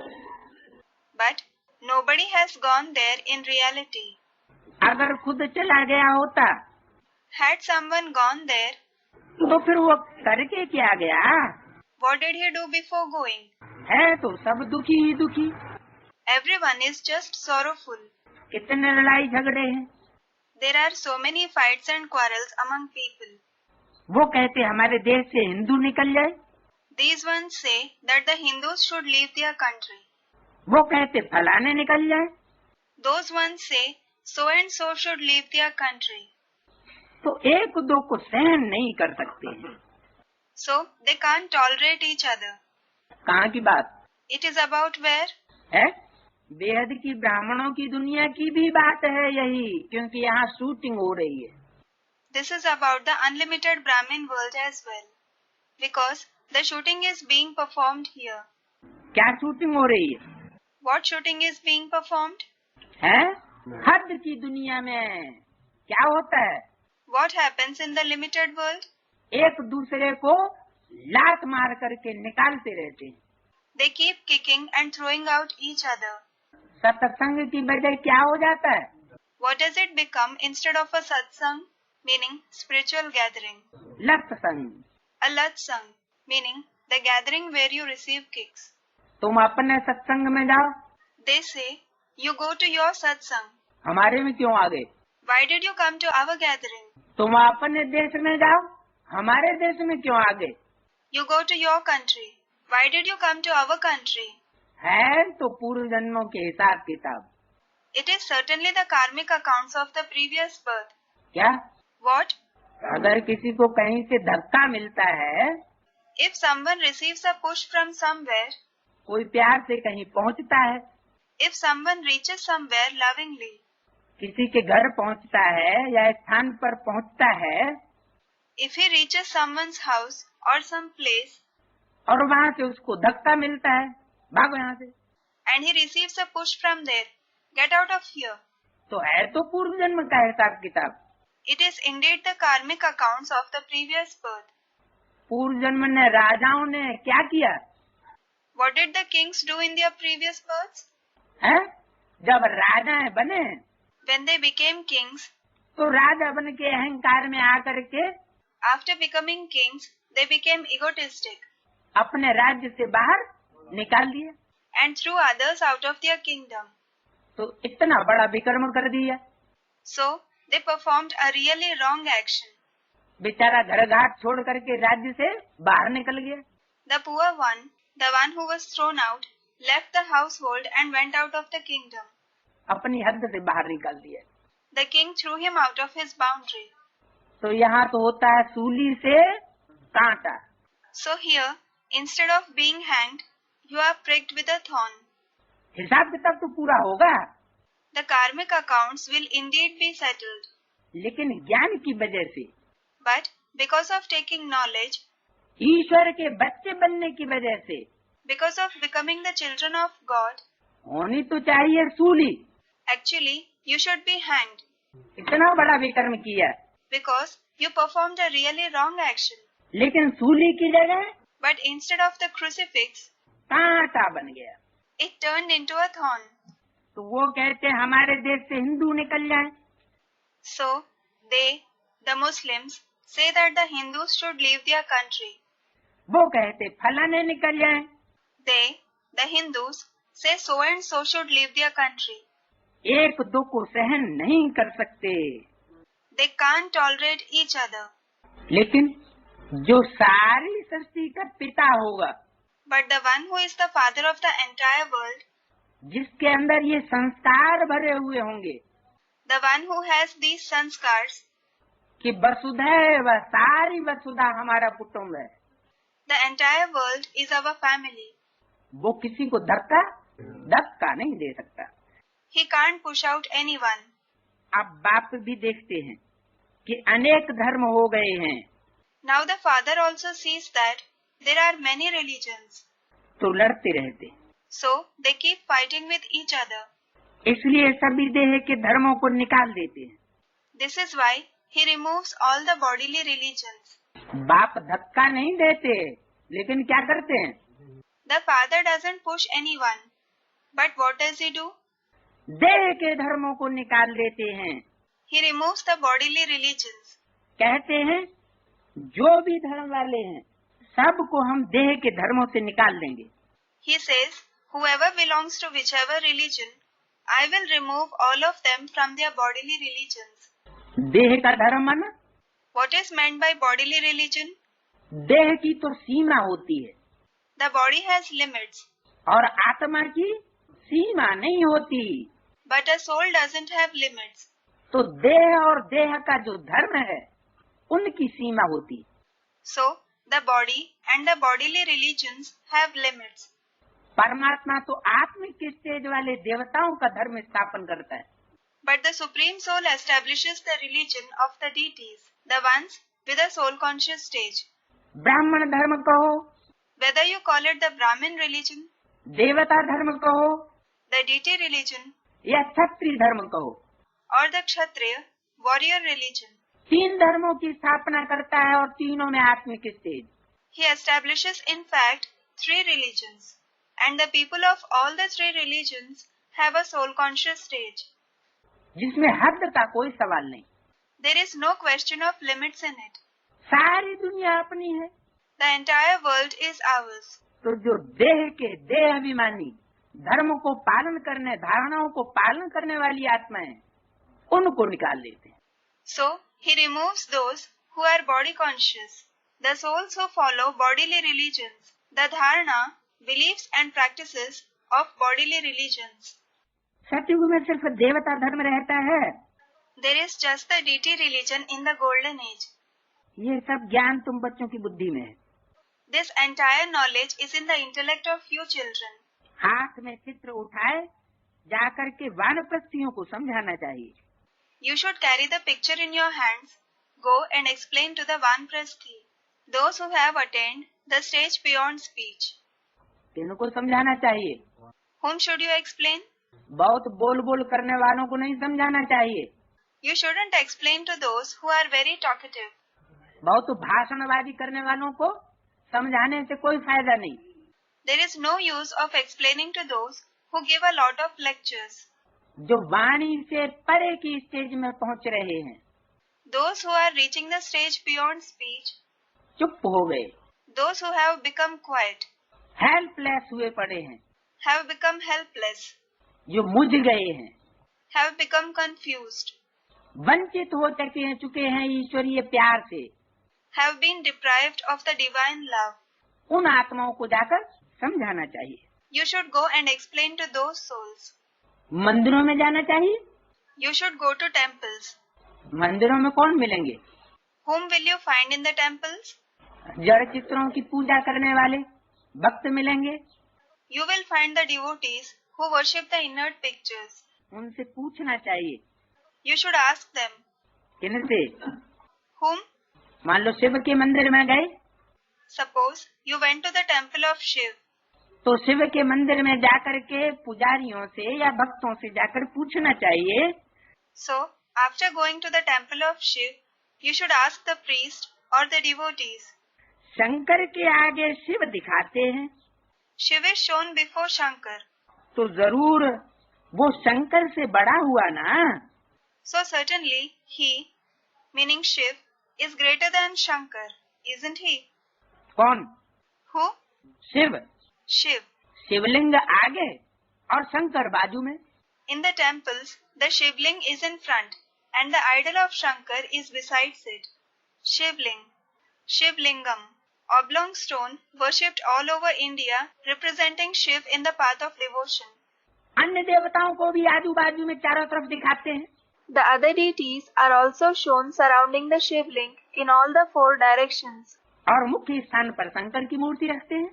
S2: but nobody has gone there in reality.
S1: अगर खुद चला गया होता
S2: Had someone gone there,
S1: तो फिर वो करके क्या गया?
S2: what did he do before going?
S1: है तो सब दुखी ही दुखी।
S2: Everyone is just sorrowful.
S1: कितने लड़ाई झगड़े हैं।
S2: There are so many fights and quarrels among people.
S1: वो कहते हमारे देश से हिंदू निकल जाए,
S2: These ones say that the Hindus should leave their country.
S1: वो कहते फलाने निकल जाए,
S2: Those ones say so and so should leave their country.
S1: तो एक दो को सहन नहीं कर सकते हैं।
S2: So they can't tolerate each other.
S1: कहाँ की बात
S2: It is about where?
S1: है? बेहद की ब्राह्मणों की दुनिया की भी बात है यही, क्योंकि यहाँ शूटिंग हो रही है।
S2: This is about the unlimited Brahmin world as well, because the shooting is being performed here.
S1: क्या शूटिंग हो रही है?
S2: What shooting is being performed?
S1: है? हद की दुनिया में क्या होता है?
S2: What happens in the limited world?
S1: एक दूसरे को लात मार करके निकालते रहते हैं।
S2: They keep kicking and throwing out each other.
S1: सत्संग की बजाय क्या हो जाता है?
S2: What does it become instead of a satsang, meaning spiritual gathering?
S1: लत्संग।
S2: A latsang, meaning the gathering where you receive kicks.
S1: तुम अपने सत्संग में जाओ,
S2: They say, you go to your satsang.
S1: हमारे में क्यों आ गए?
S2: Why did you come to our gathering?
S1: तुम अपने देश में जाओ, हमारे देश में क्यों आ गए?
S2: You go to your country. Why did you come to our country?
S1: है तो पूर्व जन्मों के हिसाब किताब।
S2: It is certainly the karmic accounts of the previous birth.
S1: क्या?
S2: What?
S1: अगर किसी को कहीं से धक्का मिलता है,
S2: If someone receives a push from somewhere,
S1: कोई प्यार से कहीं पहुंचता है,
S2: if someone reaches somewhere lovingly,
S1: किसी के घर पहुंचता है या स्थान पर पहुंचता है,
S2: if he reaches someone's house or some place
S1: और वहाँ से उसको धक्का मिलता है, भागो यहाँ से,
S2: and he receives a push from there, get out of here.
S1: तो है तो पूर्व जन्म का हिसाब किताब।
S2: It is indeed the karmic accounts of the previous birth.
S1: पूर्व जन्म ने राजाओं ने क्या किया
S2: What did the kings do in their previous births?
S1: है? जब राजा बने
S2: When they became kings,
S1: तो राजा बन के अहंकार में आकर के
S2: after becoming kings, they became egotistic
S1: अपने राज्य से बाहर निकाल दिया,
S2: and threw others out of their kingdom.
S1: तो इतना बड़ा विक्रम कर दिया।
S2: So, they performed a really wrong action.
S1: बेचारा घर घाट छोड़ करके राज्य से बाहर निकल गया।
S2: The poor one, the one who was thrown out, left the household and went out of the kingdom.
S1: अपनी हद से बाहर निकाल दिया।
S2: The king threw him out of his boundary.
S1: तो यहाँ तो होता है सूली से कांटा।
S2: So here, instead of being hanged, you are pricked with a thorn.
S1: हिसाब किताब तो पूरा होगा,
S2: The karmic accounts will indeed be settled.
S1: लेकिन ज्ञान की वजह से,
S2: But because of taking knowledge,
S1: ईश्वर के बच्चे बनने की वजह से,
S2: because of becoming the children of God,
S1: होनी तो चाहिए सूली।
S2: actually you should be hanged
S1: इतना बड़ा विकर्म किया,
S2: because you performed a really wrong action.
S1: लेकिन सूली की जगह
S2: But instead of the crucifix,
S1: कांटा बन गया।
S2: it turned into a thorn.
S1: तो वो कहते हैं हमारे देश से हिंदू निकल जाए।
S2: So they, the Muslims, say that the Hindus should leave their country.
S1: वो कहते फलाने निकल जाए।
S2: They, the Hindus, say so and so should leave their country.
S1: एक दो को सहन नहीं कर सकते,
S2: They can't tolerate each other.
S1: लेकिन जो सारी सृष्टि का पिता होगा,
S2: But the one who is the father of the entire world,
S1: जिसके अंदर ये संस्कार भरे हुए होंगे
S2: the one who has these sanskars,
S1: कि वसुधैव, सारी वसुधा हमारा कुटुंब है,
S2: the entire world is our family.
S1: वो किसी को धक्का नहीं दे सकता।
S2: He can't push out anyone.
S1: अब बाप भी देखते हैं कि अनेक धर्म हो गए हैं,
S2: Now the father also sees that there are many religions.
S1: तो लड़ते रहते।
S2: So they keep fighting with each other.
S1: इसलिए सभी देह के धर्मों को निकाल देते हैं।
S2: This is why he removes all the bodily religions.
S1: बाप धक्का नहीं देते, लेकिन क्या करते हैं?
S2: The father doesn't push anyone. But what does he do?
S1: देह के धर्मों को निकाल देते हैं।
S2: He removes the bodily religions.
S1: कहते हैं जो भी धर्म वाले हैं सबको हम देह के धर्मों से निकाल देंगे।
S2: He says, whoever belongs to whichever religion, I will remove all of them from their bodily religions.
S1: देह का धर्म माना,
S2: What is meant by bodily religion?
S1: देह की तो सीमा होती है
S2: The body has limits,
S1: और आत्मा की सीमा नहीं होती।
S2: but a soul doesn't have limits.
S1: तो देह और देह का जो धर्म है उनकी सीमा होती।
S2: So, the body and the bodily religions have limits.
S1: परमात्मा तो आत्मिक स्टेज वाले देवताओं का धर्म स्थापन करता है।
S2: But the Supreme Soul establishes the religion of the deities, the ones with a soul conscious stage.
S1: ब्राह्मण धर्म कहो,
S2: Whether you call it the Brahmin religion,
S1: देवता धर्म कहो,
S2: the deity religion,
S1: या क्षत्रिय धर्म कहो,
S2: or the Kshatriya, warrior religion,
S1: तीन धर्मों की स्थापना करता है और तीनों में आत्मिक stage.
S2: he establishes in fact 3 religions, and the people of all the 3 religions have a soul conscious stage.
S1: जिसमें हद का कोई सवाल नहीं।
S2: There is no question of limits in it.
S1: सारी दुनिया अपनी है।
S2: The entire world is ours.
S1: तो जो देह के देह अभिमानी धर्म को पालन करने, धारणाओं को पालन करने वाली आत्माएं, उनको निकाल देते हैं।
S2: So, he removes those who are body conscious, the souls who follow bodily religions, the dharana, beliefs and practices of bodily religions.
S1: सतयुग में सिर्फ देवता धर्म रहता है।
S2: There is just the deity religion in the golden age.
S1: ये सब ज्ञान तुम बच्चों की बुद्धि में है।
S2: This entire knowledge is in the intellect of you children.
S1: हाथ में चित्र उठाए जाकर के वानप्रस्थियों को समझाना चाहिए।
S2: You should carry the picture in your hands, go and explain to the Vanprasthi, those who have attained the stage beyond speech.
S1: इनको समझाना चाहिए।
S2: Whom should you explain?
S1: बहुत बोल बोल करने वालों को नहीं समझाना चाहिए।
S2: You shouldn't explain to those who are very talkative.
S1: बहुत भाषणबाजी करने वालों को समझाने से कोई फायदा नहीं।
S2: There is no use of explaining to those who give a lot of lectures.
S1: जो वाणी से परे की स्टेज में पहुंच रहे हैं,
S2: Those who are reaching the stage beyond speech,
S1: चुप हो गए,
S2: those who have become quiet,
S1: helpless हुए पड़े हैं,
S2: have become helpless,
S1: जो मुझ गए हैं,
S2: have become confused,
S1: वंचित हो चुके हैं ईश्वरीय प्यार से,
S2: have been deprived of the divine love.
S1: उन आत्माओं को जाकर समझाना चाहिए।
S2: You should go and explain to those souls.
S1: मंदिरों में जाना चाहिए।
S2: You should go to temples.
S1: मंदिरों में कौन मिलेंगे?
S2: Whom will you find in the temples?
S1: जड़ चित्रों की पूजा करने वाले भक्त मिलेंगे।
S2: You will find the devotees who worship the inert pictures.
S1: उनसे पूछना चाहिए।
S2: You should ask them.
S1: किनसे?
S2: Whom?
S1: मान लो शिव के मंदिर में गए,
S2: Suppose you went to the temple of Shiv.
S1: तो शिव के मंदिर में जाकर के पुजारियों से या भक्तों से जाकर पूछना चाहिए,
S2: So, after going to the temple of Shiv, you should ask the priest or the devotees.
S1: Shankar के आगे शिव दिखाते हैं
S2: Shiv is shown before Shankar.
S1: तो जरूर वो शंकर से बड़ा हुआ ना।
S2: So certainly he, meaning Shiv, is greater than Shankar, isn't he?
S1: कौन?
S2: Who?
S1: शिव।
S2: Shiv.
S1: शिवलिंग आगे और शंकर बाजू में।
S2: In the temples, the Shivling is in front and the idol of Shankar is besides it. Shivling. Shivlingam. Oblong stone worshipped all over India representing Shiv in the path of devotion.
S1: अन्य देवताओं को भी आजू बाजू में चारों तरफ दिखाते हैं।
S2: The other deities are also shown surrounding the Shivling in all the four directions.
S1: और मुख्य स्थान पर शंकर की मूर्ति रखते हैं।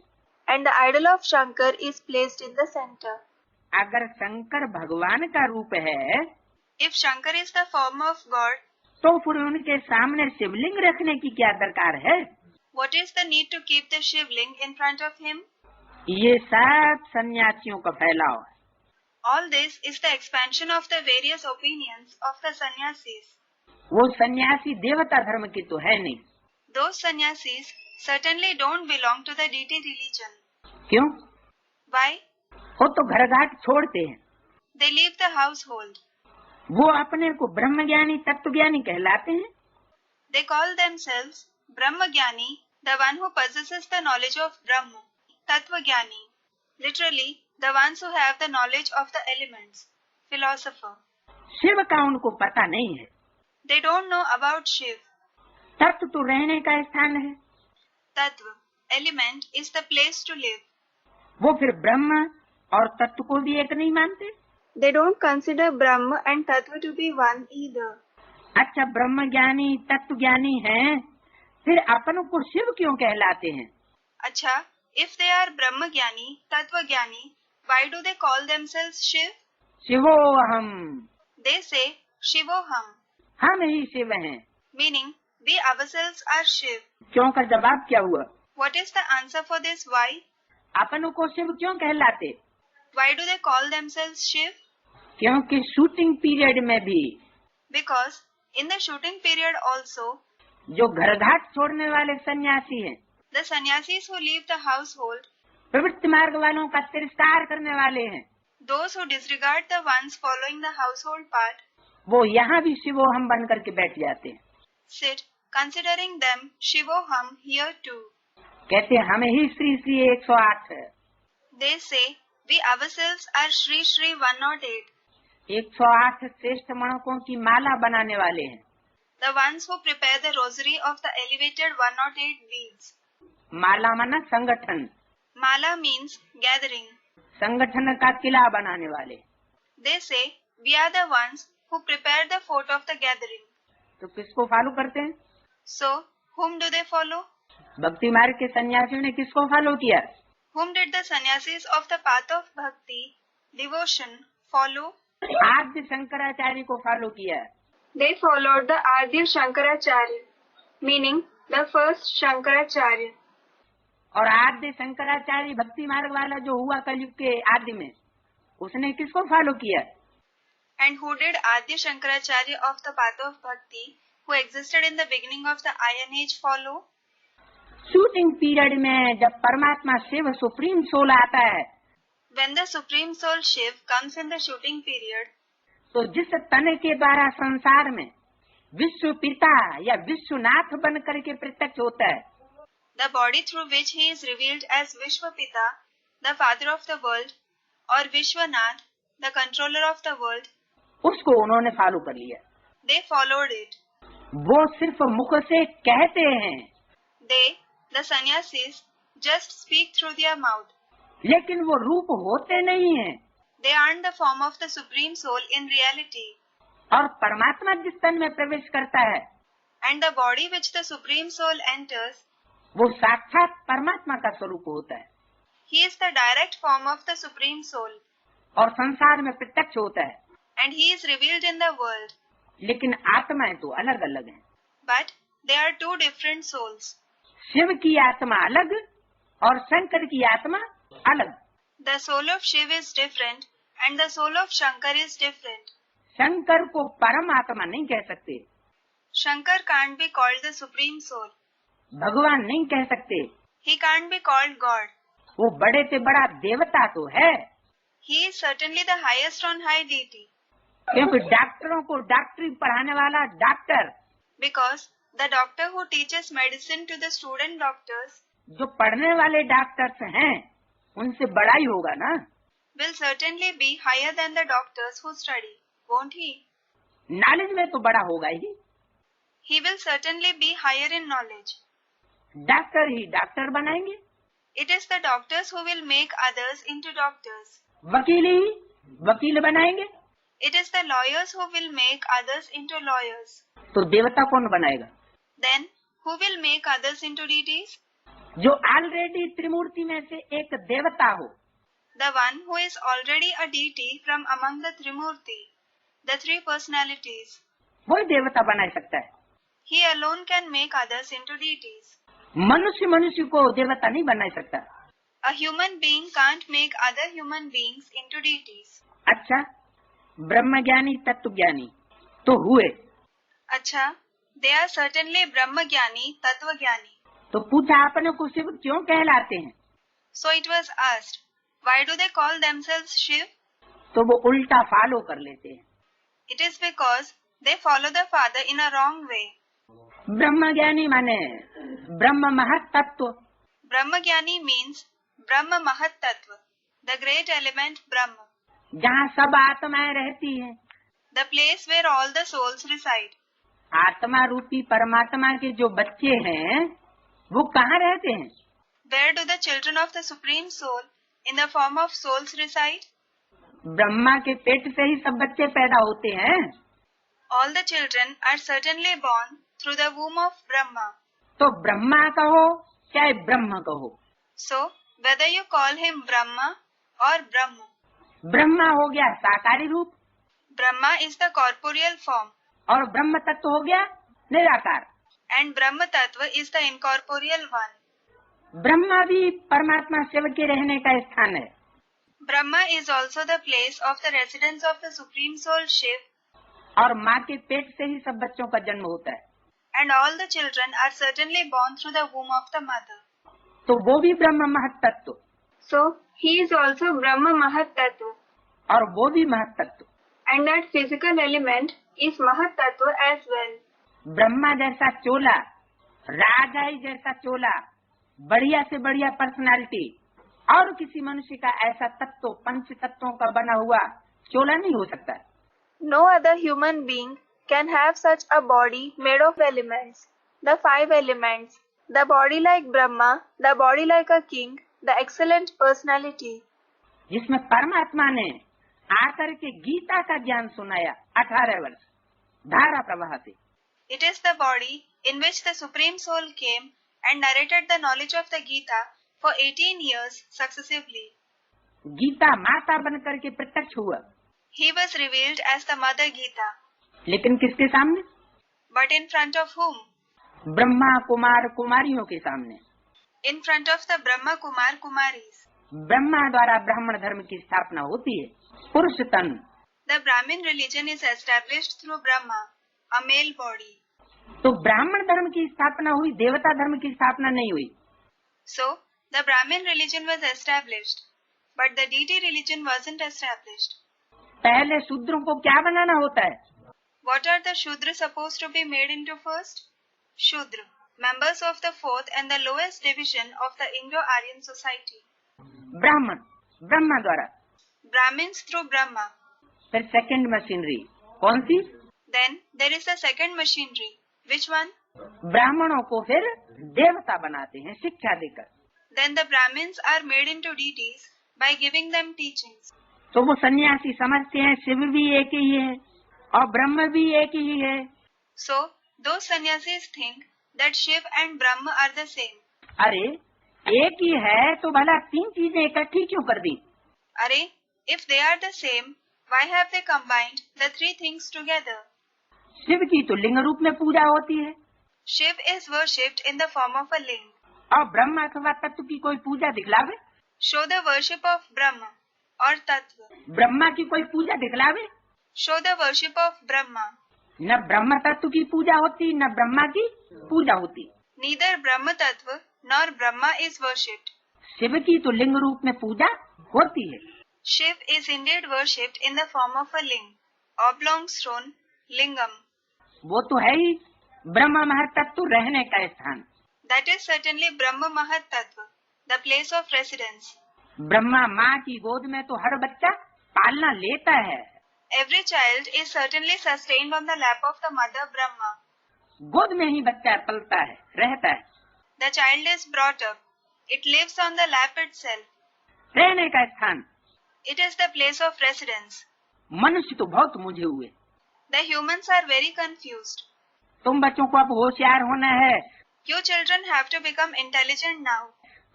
S2: And the idol of Shankar is placed in the center.
S1: अगर शंकर भगवान का रूप है
S2: If Shankar is the form of God,
S1: तो फिर उनके सामने शिवलिंग रखने की क्या दरकार है?
S2: what is the need to keep the Shivling in front of him?
S1: ये सब सन्यासियों का फैलाव है।
S2: All this is the expansion of the various opinions of the sannyasis.
S1: वो सन्यासी देवता धर्म की तो है नहीं।
S2: Those sannyasis certainly don't belong to the deity religion.
S1: क्यों?
S2: Why?
S1: वो तो घर घाट छोड़ते हैं।
S2: They leave the household.
S1: वो अपने को ब्रह्मज्ञानी तत्वज्ञानी कहलाते हैं।
S2: They call themselves Brahmagyani, the one who possesses the knowledge of Brahma, Tattvajnani, literally the ones who have the knowledge of the elements, philosopher.
S1: Shiv का उनको पता नहीं है।
S2: They don't know about Shiv.
S1: तत्व तो रहने का स्थान है,
S2: Tattva, element, is the place to live.
S1: वो फिर ब्रह्म और तत्व को भी एक नहीं मानते।
S2: They don't consider Brahma and Tattva to be one either.
S1: अच्छा, ब्रह्म ज्ञानी तत्व ज्ञानी हैं, फिर अपन को शिव क्यों कहलाते हैं?
S2: Acha, if they are Brahmagyani, Tattvajnani, why do they call themselves Shiv?
S1: शिवो हम,
S2: They say Shivoham,
S1: हम ही शिव हैं।
S2: meaning we ourselves are Shiv.
S1: क्यों का जवाब क्या हुआ?
S2: What is the answer for this why?
S1: अपन को शिव क्यों कहलाते?
S2: Why do they call themselves Shiv?
S1: क्योंकि शूटिंग पीरियड में भी
S2: Because in the shooting period also,
S1: जो घर घाट छोड़ने वाले सन्यासी हैं,
S2: the sannyasis who leave the household,
S1: प्रवृत्ति मार्ग वालों का तिरस्कार करने वाले हैं,
S2: those who disregard the ones following the household path,
S1: वो यहाँ भी शिवो हम बन करके बैठ जाते हैं।
S2: sit considering them Shivoham here too.
S1: कहते हैं हमें ही श्री श्री 108 है।
S2: They say we ourselves are Shri Shri 108,
S1: 108 श्रेष्ठ मणकों की माला बनाने वाले हैं।
S2: the ones who prepare the rosary of the elevated 108 beads.
S1: माला माना संगठन,
S2: Mala means gathering.
S1: संगठन का किला बनाने वाले।
S2: They say we are the ones who prepare the fort of the gathering.
S1: तो किसको फॉलो करते हैं?
S2: So, whom do they follow?
S1: भक्ति मार्ग के सन्यासियों ने किसको फॉलो किया?
S2: Whom did the sannyasis of the path of bhakti, devotion, follow?
S1: आद्य शंकराचार्य को फॉलो किया।
S2: They followed the Adya Shankaracharya, meaning the first Shankaracharya.
S1: और आद्य शंकराचार्य भक्ति मार्ग वाला जो हुआ कलयुग के आदि में, उसने किसको फॉलो किया?
S2: And who did Adya Shankaracharya of the path of bhakti, who existed in the beginning of the Iron Age, follow?
S1: Shooting period में जब परमात्मा शिव सुप्रीम सोल आता है,
S2: When the Supreme Soul Shiv comes in the shooting period,
S1: तो जिस तन के द्वारा संसार में विश्व पिता या विश्वनाथ बन करके प्रत्यक्ष होता है,
S2: the body through which he is revealed as Vishwapita, the father of the world, or Vishwanath, the controller of the world,
S1: उसको उन्होंने फॉलो कर लिया।
S2: they followed it.
S1: वो सिर्फ मुख से कहते हैं,
S2: They, the sannyasis, just speak through their mouth.
S1: लेकिन वो रूप होते नहीं हैं।
S2: They aren't the form of the Supreme Soul in reality.
S1: और परमात्मा जिस तन में प्रवेश करता है,
S2: And the body which the Supreme Soul enters,
S1: वो साक्षात परमात्मा का स्वरूप होता है।
S2: he is the direct form of the Supreme Soul.
S1: और संसार में प्रत्यक्ष होता है,
S2: and he is revealed in the world.
S1: लेकिन आत्माएं तो अलग अलग हैं।
S2: But they are two different souls.
S1: Shiv की आत्मा अलग और शंकर की आत्मा अलग।
S2: The soul of Shiv is different and the soul of Shankar is different.
S1: Shankar को परम आत्मा नहीं कह सकते,
S2: Shankar can't be called the supreme soul.
S1: भगवान नहीं कह सकते,
S2: He can't be called God.
S1: वो बड़े से बड़ा देवता तो है,
S2: He is certainly the highest on high deity.
S1: क्योंकि डॉक्टरों को डॉक्टरी पढ़ाने वाला doctor,
S2: Because the doctor who teaches medicine to the student doctors
S1: जो पढ़ने वाले डॉक्टर्स हैं, उनसे बड़ा ही होगा ना।
S2: will certainly be higher than the doctors who study, won't he?
S1: Knowledge में तो बड़ा होगा ही।
S2: He will certainly be higher in knowledge.
S1: Doctor he doctor बनाएंगे,
S2: It is the doctors who will make others into doctors.
S1: वकील ही वकील बनाएंगे,
S2: It is the lawyers who will make others into lawyers.
S1: तो देवता कौन बनाएगा?
S2: Then, who will make others into deities?
S1: जो already त्रिमूर्ति में से एक देवता हो,
S2: The one who is already a deity from among the Trimurti, the three personalities.
S1: वही देवता बना सकता है।
S2: He alone can make others into deities.
S1: मनुष्य मनुष्य को देवता नहीं बना सकता।
S2: A human being can't make other human beings into deities.
S1: अच्छा, ब्रह्म ज्ञानी तत्व ज्ञानी तो हुए,
S2: अच्छा, they are certainly Brahmagyani, Tattvagyani.
S1: तो पूछा आपने को शिव क्यों कहलाते हैं?
S2: So it was asked, why do they call themselves Shiv?
S1: तो वो उल्टा फॉलो कर लेते हैं।
S2: It is because they follow the Father in a wrong way.
S1: ब्रह्म ज्ञानी माने ब्रह्म महत तत्व,
S2: Brahmagyani means Brahma Mahat Tattva, the great element Brahma,
S1: जहाँ सब आत्माएं रहती हैं।
S2: the place where all the souls reside.
S1: आत्मा रूपी परमात्मा के जो बच्चे हैं, वो कहाँ रहते हैं?
S2: Where do the children of the Supreme Soul in the form of souls reside?
S1: Brahma के पेट से ही सब बच्चे पैदा होते हैं।
S2: All the children are certainly born through the womb of Brahma.
S1: तो ब्रह्मा कहो चाहे ब्रह्म कहो,
S2: So, whether you call him Brahma or Brahma,
S1: Brahma हो गया साकारी रूप
S2: Brahma is the corporeal form
S1: और ब्रह्म तत्व हो गया निराकार।
S2: and Brahma Tattva is the incorporeal one.
S1: Brahma भी परमात्मा शिव के रहने का स्थान है।
S2: Brahma is also the place of the residence of the Supreme Soul Shiv,
S1: और माँ के पेट से ही सब बच्चों का जन्म होता है,
S2: and all the children are certainly born through the womb of the mother.
S1: तो वो भी ब्रह्म महत तत्व
S2: So, he is also Brahma Mahat Tattva,
S1: और वो भी महत तत्व।
S2: and that physical element is Mahat Tattva as well.
S1: Brahma जैसा चोला, राजाई जैसा चोला, बढ़िया से बढ़िया पर्सनालिटी और किसी मनुष्य का ऐसा तत्व पंच तत्वों का बना हुआ चोला नहीं हो सकता।
S2: No other human being can have such a body made of elements, the five elements, the body like Brahma, the body like a king, the excellent personality.
S1: जिसमें परमात्मा ने आकर के गीता का ज्ञान सुनाया 18 वर्ष धारा प्रवाह से।
S2: It is the body in which the Supreme Soul came and narrated the knowledge of the Gita for 18 years successively.
S1: Gita माता बनकर के प्रत्यक्ष हुआ,
S2: He was revealed as the Mother Gita.
S1: लेकिन किसके सामने?
S2: But in front of whom?
S1: Brahma Kumar कुमारियों के सामने।
S2: In front of the Brahma Kumar Kumaris.
S1: Brahma द्वारा ब्राह्मण धर्म की स्थापना होती है, पुरुष तन।
S2: The Brahmin religion is established through Brahma, a male body.
S1: तो ब्राह्मण धर्म की स्थापना हुई, देवता धर्म की स्थापना नहीं हुई।
S2: So, the Brahmin religion was established, but the deity religion wasn't established.
S1: पहले शूद्रों को क्या बनाना होता है?
S2: What are the Shudra supposed to be made into first? Shudra, members of the fourth and the lowest division of the Indo-Aryan society.
S1: ब्राह्मण ब्रह्मा द्वारा,
S2: Brahmins through Brahma.
S1: फिर second machinery कौन सी?
S2: Then there is the second machinery. Which one?
S1: ब्राह्मणों को फिर देवता बनाते हैं शिक्षा देकर।
S2: Then the Brahmins are made into deities by giving them teachings.
S1: तो वो सन्यासी समझते हैं शिव भी एक ही है और ब्रह्म भी एक ही है।
S2: So, those sannyasis think that Shiv and Brahma are the same.
S1: अरे एक ही है तो भला तीन चीजें इकट्ठी क्यों कर दी?
S2: अरे, If they are the same, why have they combined the three things together?
S1: Shiv की तो लिंग रूप में पूजा होती है
S2: Shiv is worshipped in the form of a ling.
S1: और ब्रह्मा अथवा तत्व की कोई पूजा दिखलावे,
S2: Show the worship of Brahma or Tattva.
S1: Brahma की कोई पूजा दिखलावे,
S2: Show the worship of Brahma.
S1: न ब्रह्म तत्व की पूजा होती न ब्रह्मा की पूजा होती।
S2: Neither Brahma Tattva nor Brahma is worshipped.
S1: Shiv की तो लिंग रूप में पूजा होती है।
S2: Shiv is indeed worshipped in the form of a ling, oblong stone, lingam.
S1: वो तो है ही ब्रह्म महतत्व रहने का स्थान।
S2: That is certainly Brahma Mahat Tattva, the place of residence.
S1: Brahma माँ की गोद में तो हर बच्चा पालना लेता है।
S2: Every child is certainly sustained on the lap of the mother Brahma.
S1: गोद में ही बच्चा पलता है, रहता है।
S2: The child is brought up. It lives on the lap itself.
S1: रहने का स्थान।
S2: It is the place of residence.
S1: मनुष्य तो बहुत मुझे हुए।
S2: The humans are very confused.
S1: तुम बच्चों को अब होशियार होना है।
S2: You children have to become intelligent now.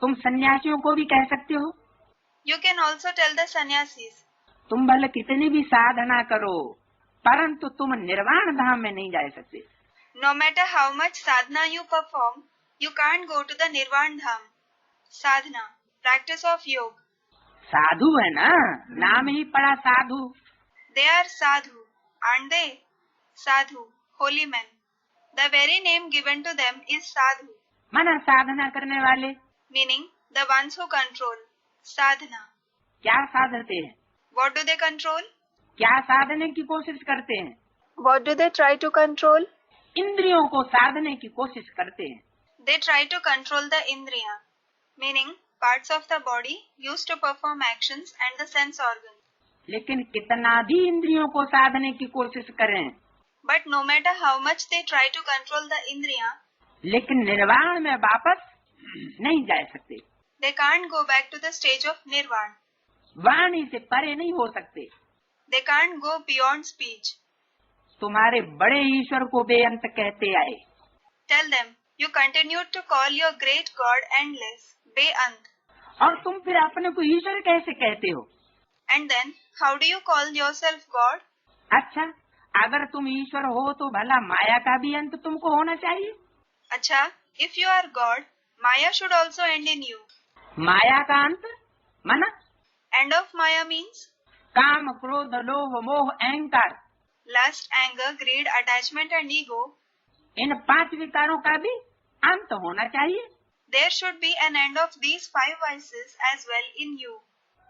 S1: तुम सन्यासियों को भी कह सकते हो,
S2: You can also tell the sannyasis.
S1: तुम भले कितनी भी साधना करो, परंतु तुम निर्वाण धाम में नहीं जा सकते।
S2: No matter how much sadhana you perform, you can't go to the Nirvana Dham. Sadhana, practice of yoga.
S1: साधु है ना, नाम ही पड़ा साधु।
S2: They are sadhu, aren't they? Sadhu, holy men. The very name given to them is sadhu,
S1: माना साधना करने वाले।
S2: meaning the ones who control. Sadhana.
S1: क्या साधते हैं,
S2: What do they control?
S1: क्या साधने की कोशिश करते हैं?
S2: What do they try to control?
S1: इंद्रियों को साधने की कोशिश करते हैं।
S2: They try to control the indriya, meaning parts of the body used to perform actions and the sense organs.
S1: लेकिन कितना भी इंद्रियों को साधने की कोशिश करें,
S2: But no matter how much they try to control the indriya,
S1: लेकिन निर्वाण में वापस नहीं जा सकते।
S2: they can't go back to the stage of nirvana.
S1: वाणी से परे नहीं हो सकते।
S2: They can't go beyond speech.
S1: तुम्हारे बड़े ईश्वर को बेअंत कहते आए,
S2: Tell them, you continued to call your great God endless, Be'ant.
S1: और तुम फिर अपने को ईश्वर कैसे कहते हो?
S2: And then, how do you call yourself God?
S1: अच्छा, अगर तुम ईश्वर हो तो भला माया का भी अंत तुमको होना चाहिए।
S2: Acha, if you are God, Maya should also end in you.
S1: माया का अंत माना
S2: End of Maya means
S1: काम, क्रोध, लोभ, मोह, अहंकार,
S2: lust, anger, greed, attachment and ego.
S1: इन 5 विकारों का भी अंत होना चाहिए।
S2: There should be an end of these 5 vices as well in you.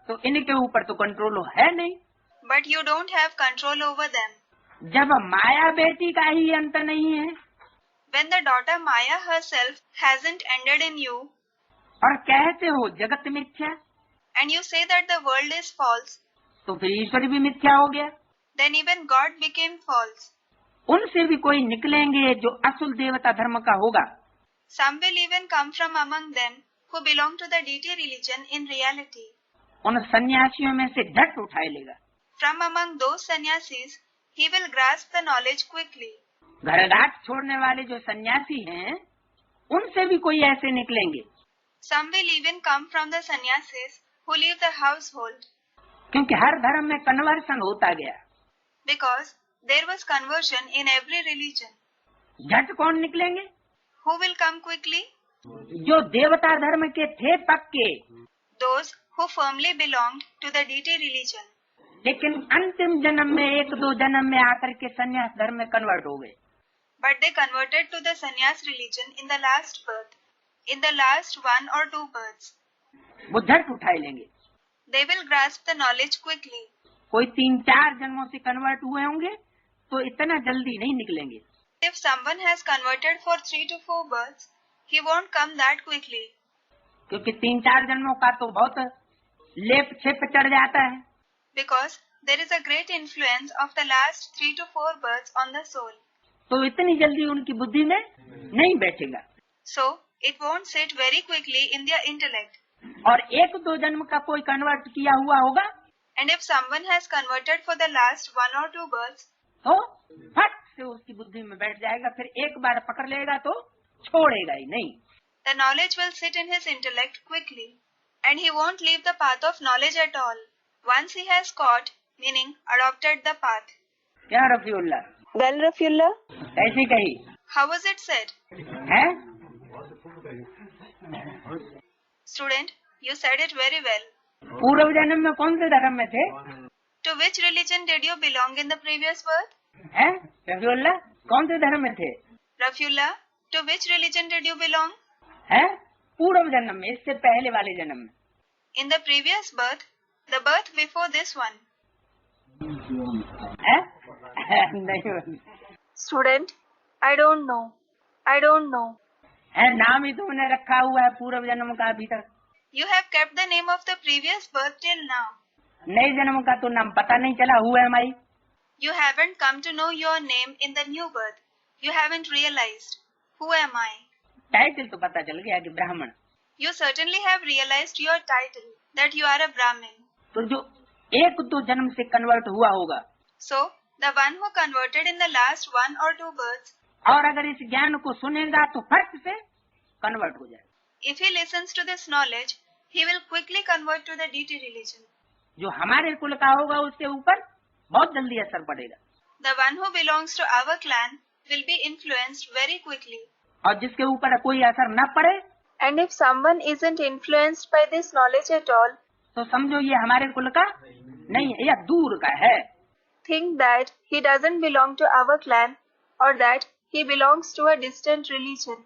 S1: तो इनके ऊपर तो कंट्रोल है नहीं।
S2: But you don't have control over them.
S1: जब माया बेटी का ही अंत नहीं है
S2: When the daughter Maya herself hasn't ended in you,
S1: और कहते हो जगत मिथ्या,
S2: and you say that the world is false,
S1: तो फिर ईश्वर भी मिथ्या हो गया।
S2: then even God became false.
S1: उनसे भी कोई निकलेंगे जो असुल देवता धर्म का होगा।
S2: Some will even come from among them who belong to the deity religion in reality.
S1: उन सन्यासियों में से झट उठाए लेगा।
S2: From among those sannyasis, he will grasp the knowledge quickly.
S1: घर घाट छोड़ने वाले जो सन्यासी हैं, उनसे भी कोई ऐसे निकलेंगे।
S2: Some will even come from the sannyasis who leave the household,
S1: क्योंकि हर धर्म में कन्वर्सन होता गया।
S2: because there was conversion in every religion.
S1: झट कौन निकलेंगे?
S2: Who will come quickly?
S1: जो देवता धर्म के थे पक्के,
S2: Those who firmly belonged to the deity religion,
S1: लेकिन अंतिम जन्म में 1-2 जन्म में आकर के सन्यास धर्म में कन्वर्ट हो गए।
S2: but they converted to the sannyas religion in the last birth, in the last 1 or 2 births.
S1: वो झट उठाए लेंगे।
S2: They will grasp the knowledge quickly.
S1: कोई 3-4 जन्मों से कन्वर्ट हुए होंगे तो इतना जल्दी नहीं निकलेंगे।
S2: If someone has converted for 3 to 4 births, he won't come that quickly,
S1: क्योंकि 3-4 जन्मों का तो बहुत लेप छेप चढ़ जाता है।
S2: because there is a great influence of the last 3 to 4 births on the soul.
S1: तो इतनी जल्दी उनकी बुद्धि में नहीं बैठेगा।
S2: So, it won't sit very quickly in their intellect.
S1: और 1-2 जन्म का कोई कन्वर्ट किया हुआ होगा
S2: And if someone has converted for the last 1 or 2 births,
S1: तो फट से उसकी बुद्धि में बैठ जाएगा। फिर एक बार पकड़ लेगा तो छोड़ेगा ही नहीं।
S2: the knowledge will sit in his intellect quickly, and he won't leave the path of knowledge at all. Once he has caught, meaning adopted the path.
S1: क्या रफीउल्लाह?
S2: Well, Rafiullah,
S1: कैसी कही
S2: how was it said?
S1: है?
S2: Student, you said it very well.
S1: पूर्व जन्म में कौन से धर्म में थे?
S2: To which religion did you belong in the previous birth?
S1: है रफीउल्लाह, कौन से धर्म में थे?
S2: Rafiullah, to which religion did you belong?
S1: है पूर्व जन्म में, इससे पहले वाले जन्म में।
S2: In the previous birth, the birth before this one.
S1: है नहीं
S2: Student, I don't know. I don't know.
S1: है, नाम ही तुमने रखा हुआ है पूर्व जन्म का अभी तक।
S2: You have kept the name of the previous birth till now.
S1: नए जन्म का तो नाम पता नहीं चला हुआ है हमारी।
S2: You haven't come to know your name in the new birth. You haven't realized. Who am I?
S1: Title तो पता चल गया कि ब्राह्मण।
S2: You certainly have realized your title, that you are a Brahmin.
S1: तो जो एक दो जन्म से कन्वर्ट हुआ होगा,
S2: So, the one who converted in the last 1 or 2 births,
S1: और अगर इस ज्ञान को सुनेगा तो फट से कन्वर्ट हो जाएगा।
S2: if he listens to this knowledge, he will quickly convert to the deity religion.
S1: जो हमारे कुल का होगा उसके ऊपर बहुत जल्दी असर पड़ेगा,
S2: The one who belongs to our clan will be influenced very quickly.
S1: और जिसके ऊपर कोई असर न पड़े
S2: And if someone isn't influenced by this knowledge at all,
S1: तो समझो ये हमारे कुल का नहीं है या दूर का है।
S2: think that he doesn't belong to our clan or that he belongs to a distant religion.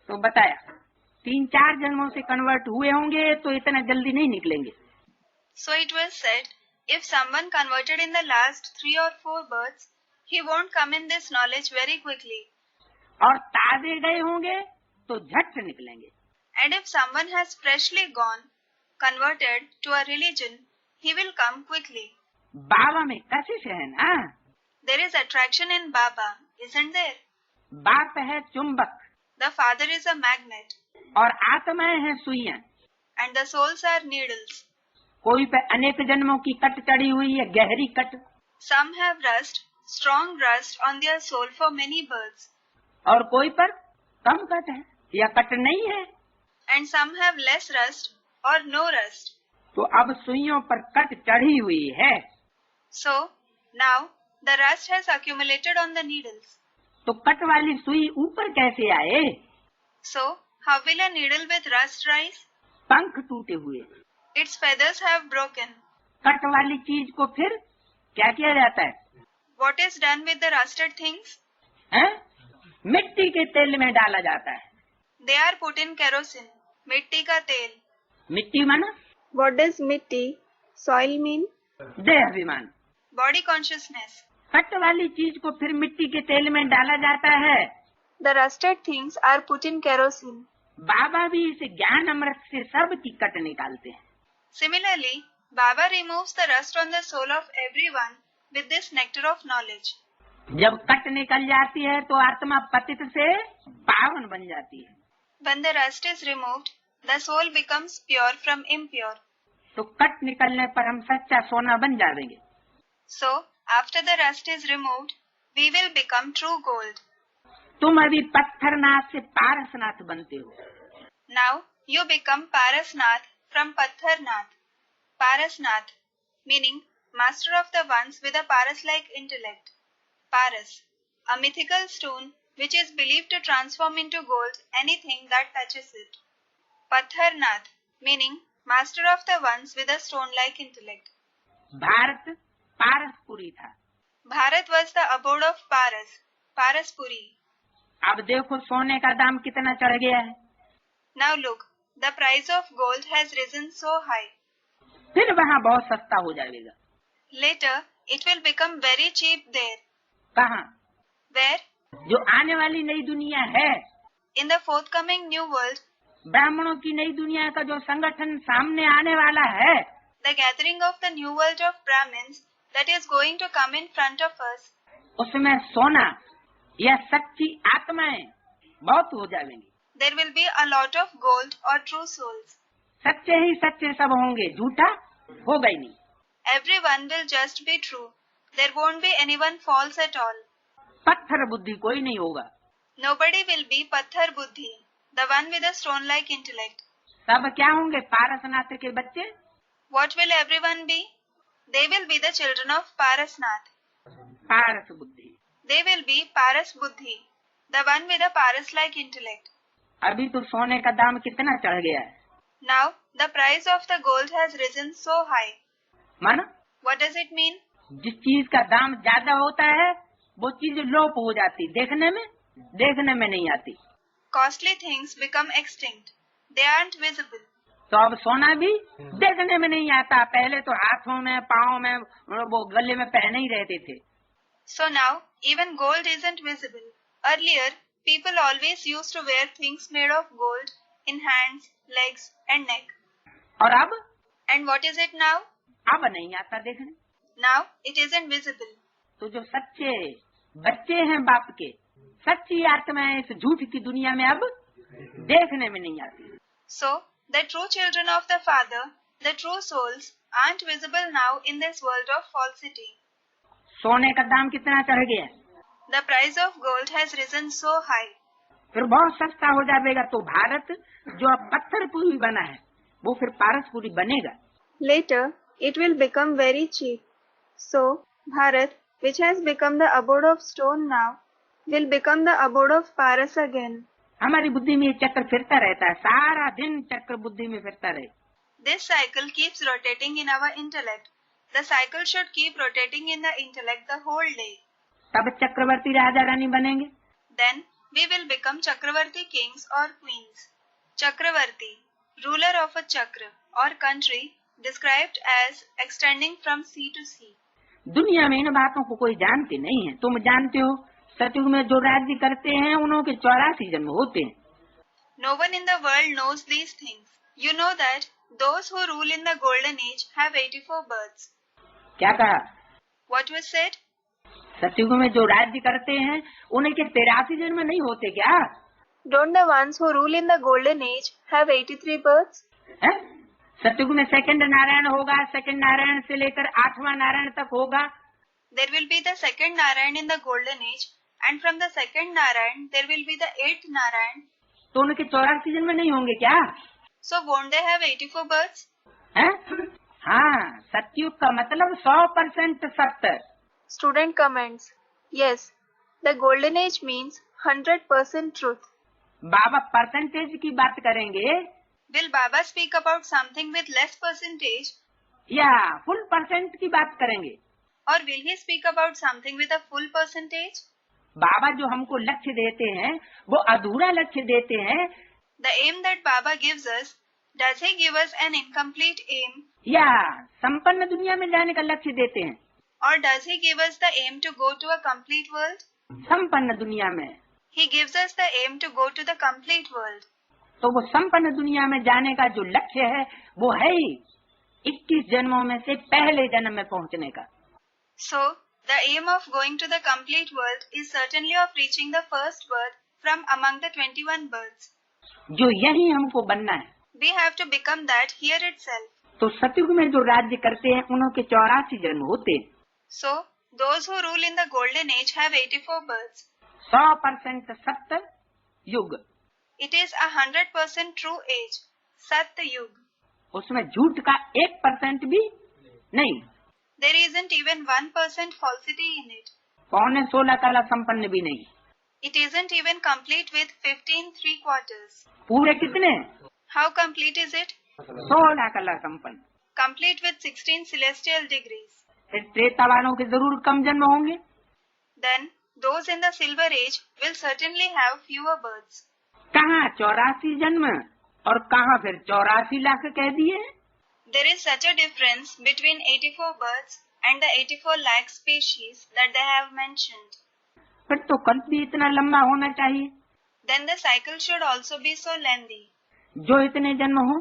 S1: तो बताया 3-4 जन्मों से कन्वर्ट हुए होंगे तो इतना जल्दी नहीं निकलेंगे।
S2: So it was said, if someone converted in the last 3 or 4 births, he won't come in this knowledge very quickly.
S1: और ताजे गए होंगे तो झट से निकलेंगे।
S2: And if someone has freshly gone, converted to a religion, he will come quickly.
S1: बाबा में कशिश है ना,
S2: There is attraction in Baba, isn't there?
S1: बाप है चुंबक
S2: The father is a magnet,
S1: और आत्माएं हैं सुइयां।
S2: and the souls are needles.
S1: कोई पे अनेक जन्मों की कट चढ़ी हुई है, गहरी cut,
S2: Some have rust, strong rust on their soul for many births,
S1: और कोई पर कम कट है या कट नहीं है।
S2: and some have less rust or no rust.
S1: तो अब सुइयों पर कट चढ़ी हुई है,
S2: So, now the rust has accumulated on the needles.
S1: तो कट वाली सुई ऊपर कैसे आए?
S2: So, how will a needle with rust rise?
S1: पंख टूटे हुए।
S2: Its feathers have broken.
S1: Cut वाली चीज को फिर क्या किया जाता है?
S2: What is done with the rusted things?
S1: हैं? मिट्टी के तेल में डाला जाता है।
S2: They are put in kerosene. मिट्टी का तेल.
S1: मिट्टी माना
S2: What does मिट्टी, soil mean?
S1: देह अभिमान।
S2: Body consciousness.
S1: कट वाली चीज को फिर मिट्टी के तेल में डाला जाता है।
S2: The rusted things are put in kerosene.
S1: बाबा भी इस ज्ञान अमृत से सब की कट निकालते हैं।
S2: Similarly, Baba removes the rust on the soul of everyone with this nectar of knowledge.
S1: जब कट निकल जाती है तो आत्मा पतित से पावन बन जाती है।
S2: When the rust is removed, the soul becomes pure from impure.
S1: तो कट निकलने पर हम सच्चा सोना बन जाएंगे।
S2: So, after the rust is removed, we will become true gold.
S1: तुम अभी पत्थरनाथ से पारसनाथ बनते हो।
S2: Now, you become Parasnath from Patharnath. Parasnath, meaning master of the ones with a Paras-like intellect. Paras, a mythical stone which is believed to transform into gold anything that touches it. Patharnath, meaning master of the ones with a stone-like intellect.
S1: Bharat पारसपुरी था।
S2: Bharat was the abode of Paras, Paraspuri.
S1: अब देखो सोने का दाम कितना चढ़ गया है।
S2: Now look, the price of gold has risen so high.
S1: फिर वहाँ बहुत सस्ता हो जाएगा।
S2: Later, it will become very cheap there.
S1: कहाँ?
S2: Where?
S1: जो आने वाली नई दुनिया है,
S2: In the forthcoming new world,
S1: ब्राह्मणों की नई दुनिया का जो संगठन सामने आने वाला है,
S2: the gathering of the new world of Brahmins that is going to come in front of us,
S1: उसमें सोना या सच्ची आत्माएं बहुत हो जाएंगी।
S2: there will be a lot of gold or true souls.
S1: सच्चे ही सच्चे सब होंगे, झूठा होगा ही नहीं।
S2: Everyone will just be true. There won't be anyone false at all.
S1: पत्थर बुद्धि कोई नहीं होगा।
S2: Nobody will be Pathar Buddhi, the one with a stone-like intellect.
S1: सब क्या होंगे? पारसनाथ के बच्चे।
S2: What will everyone be? They will be the children of Parasnath.
S1: पारस बुद्धि।
S2: They will be Paras Buddhi, the one with a Paras-like intellect.
S1: अभी तो सोने का दाम कितना चढ़ गया है।
S2: Now, the price of the gold has risen so high.
S1: माना
S2: What does it mean?
S1: जिस चीज का दाम ज्यादा होता है वो चीज लोप हो जाती, देखने में नहीं आती।
S2: Costly things become extinct. They aren't visible.
S1: तो अब सोना भी देखने में नहीं आता, पहले तो हाथों में, पाँव में, वो गले में पहने ही रहते थे।
S2: So now, even gold isn't visible. Earlier, people always used to wear things made of gold in hands, legs, and neck.
S1: और अब
S2: And what is it now?
S1: अब नहीं आता देखने।
S2: Now, it isn't visible.
S1: तो जो सच्चे बच्चे हैं बाप के, सच्ची आत्माएं इस झूठ की दुनिया में अब देखने में नहीं आती।
S2: So, the true children of the Father, the true souls, aren't visible now in this world of falsity.
S1: सोने का दाम कितना चढ़ गया है?
S2: The price of gold has risen so high.
S1: फिर बहुत सस्ता हो जाएगा तो भारत जो अब पत्थरपुरी बना है वो फिर पारसपुरी बनेगा।
S2: Later, it will become very cheap. So, Bharat, which has become the abode of stone now, will become the abode of Paras again.
S1: हमारी बुद्धि में ये चक्र फिरता रहता है, सारा दिन चक्र बुद्धि में फिरता रहे।
S2: This cycle keeps rotating in our intellect. The cycle should keep rotating in the intellect the whole day.
S1: तब चक्रवर्ती राजा रानी बनेंगे।
S2: Then, we will become Chakravarti kings or queens. Chakravarti, ruler of a chakra or country, described as extending from sea to sea.
S1: दुनिया में इन बातों को कोई जानते नहीं है। तुम जानते हो सतयुग में जो राज्य करते हैं उनके 84 जन्म होते हैं।
S2: No one in the world knows these things. You know that those who rule in the golden age have 84 births.
S1: क्या कहा?
S2: What was said?
S1: सतयुग में जो राज्य करते हैं उनके 83 जन्म नहीं होते क्या?
S2: Don't the ones who rule in the golden age have 83 births?
S1: है? सतयुग में सेकंड नारायण होगा, सेकंड नारायण से लेकर 8वां नारायण तक होगा।
S2: There will be the second Narayan in the golden age, and from the second Narayan there will be the 8th Narayan.
S1: तो उनके 84 जन्म नहीं होंगे क्या?
S2: So won't they have 84 births?
S1: है? हाँ, सतयुग का मतलब 100% सत्य।
S2: Student comments. Yes, the golden age means 100% truth.
S1: Baba percentage की बात करेंगे
S2: Will Baba speak about something with less percentage,
S1: या फुल परसेंट की बात करेंगे?
S2: or will he speak about something with a full percentage?
S1: बाबा जो हमको लक्ष्य देते हैं वो अधूरा लक्ष्य देते हैं
S2: The aim that Baba gives us, does he give us an incomplete aim,
S1: या संपन्न दुनिया में जाने का लक्ष्य देते हैं?
S2: or does he give us the aim to go to a complete world?
S1: संपन्न दुनिया में।
S2: He gives us the aim to go to the complete world.
S1: तो वो संपन्न दुनिया में जाने का जो लक्ष्य है वो है ही 21 जन्मों में से पहले जन्म में पहुंचने का।
S2: So, the aim of going to the complete world is certainly of reaching the first birth from among the 21 births.
S1: जो यही हमको बनना है।
S2: We have to become that here itself.
S1: तो सतयुग में जो राज्य करते हैं उनके 84 जन्म होते हैं।
S2: So, those who rule in the golden age have 84 births.
S1: 100% सत्य युग,
S2: It is 100% true age, Satya Yuga.
S1: उसमें झूठ का 1% भी नहीं।
S2: There isn't even 1% falsity in it.
S1: 15.16 कला संपन्न भी नहीं।
S2: It isn't even complete with 15 3/4.
S1: पूरे कितने?
S2: How complete is it?
S1: 16 कला संपन्न।
S2: Complete with 16 celestial degrees.
S1: फिर त्रेता वालों के जरूर कम जन्म होंगे।
S2: Then, those in the silver age will certainly have fewer births.
S1: कहाँ 84 जन्म और कहाँ फिर 84 लाख कह दिए?
S2: There is such a difference between 84 births and the 84 lakh species that they have mentioned.
S1: फिर तो कल्प भी इतना लंबा होना चाहिए
S2: Then the cycle should also be so lengthy,
S1: जो इतने जन्म हो।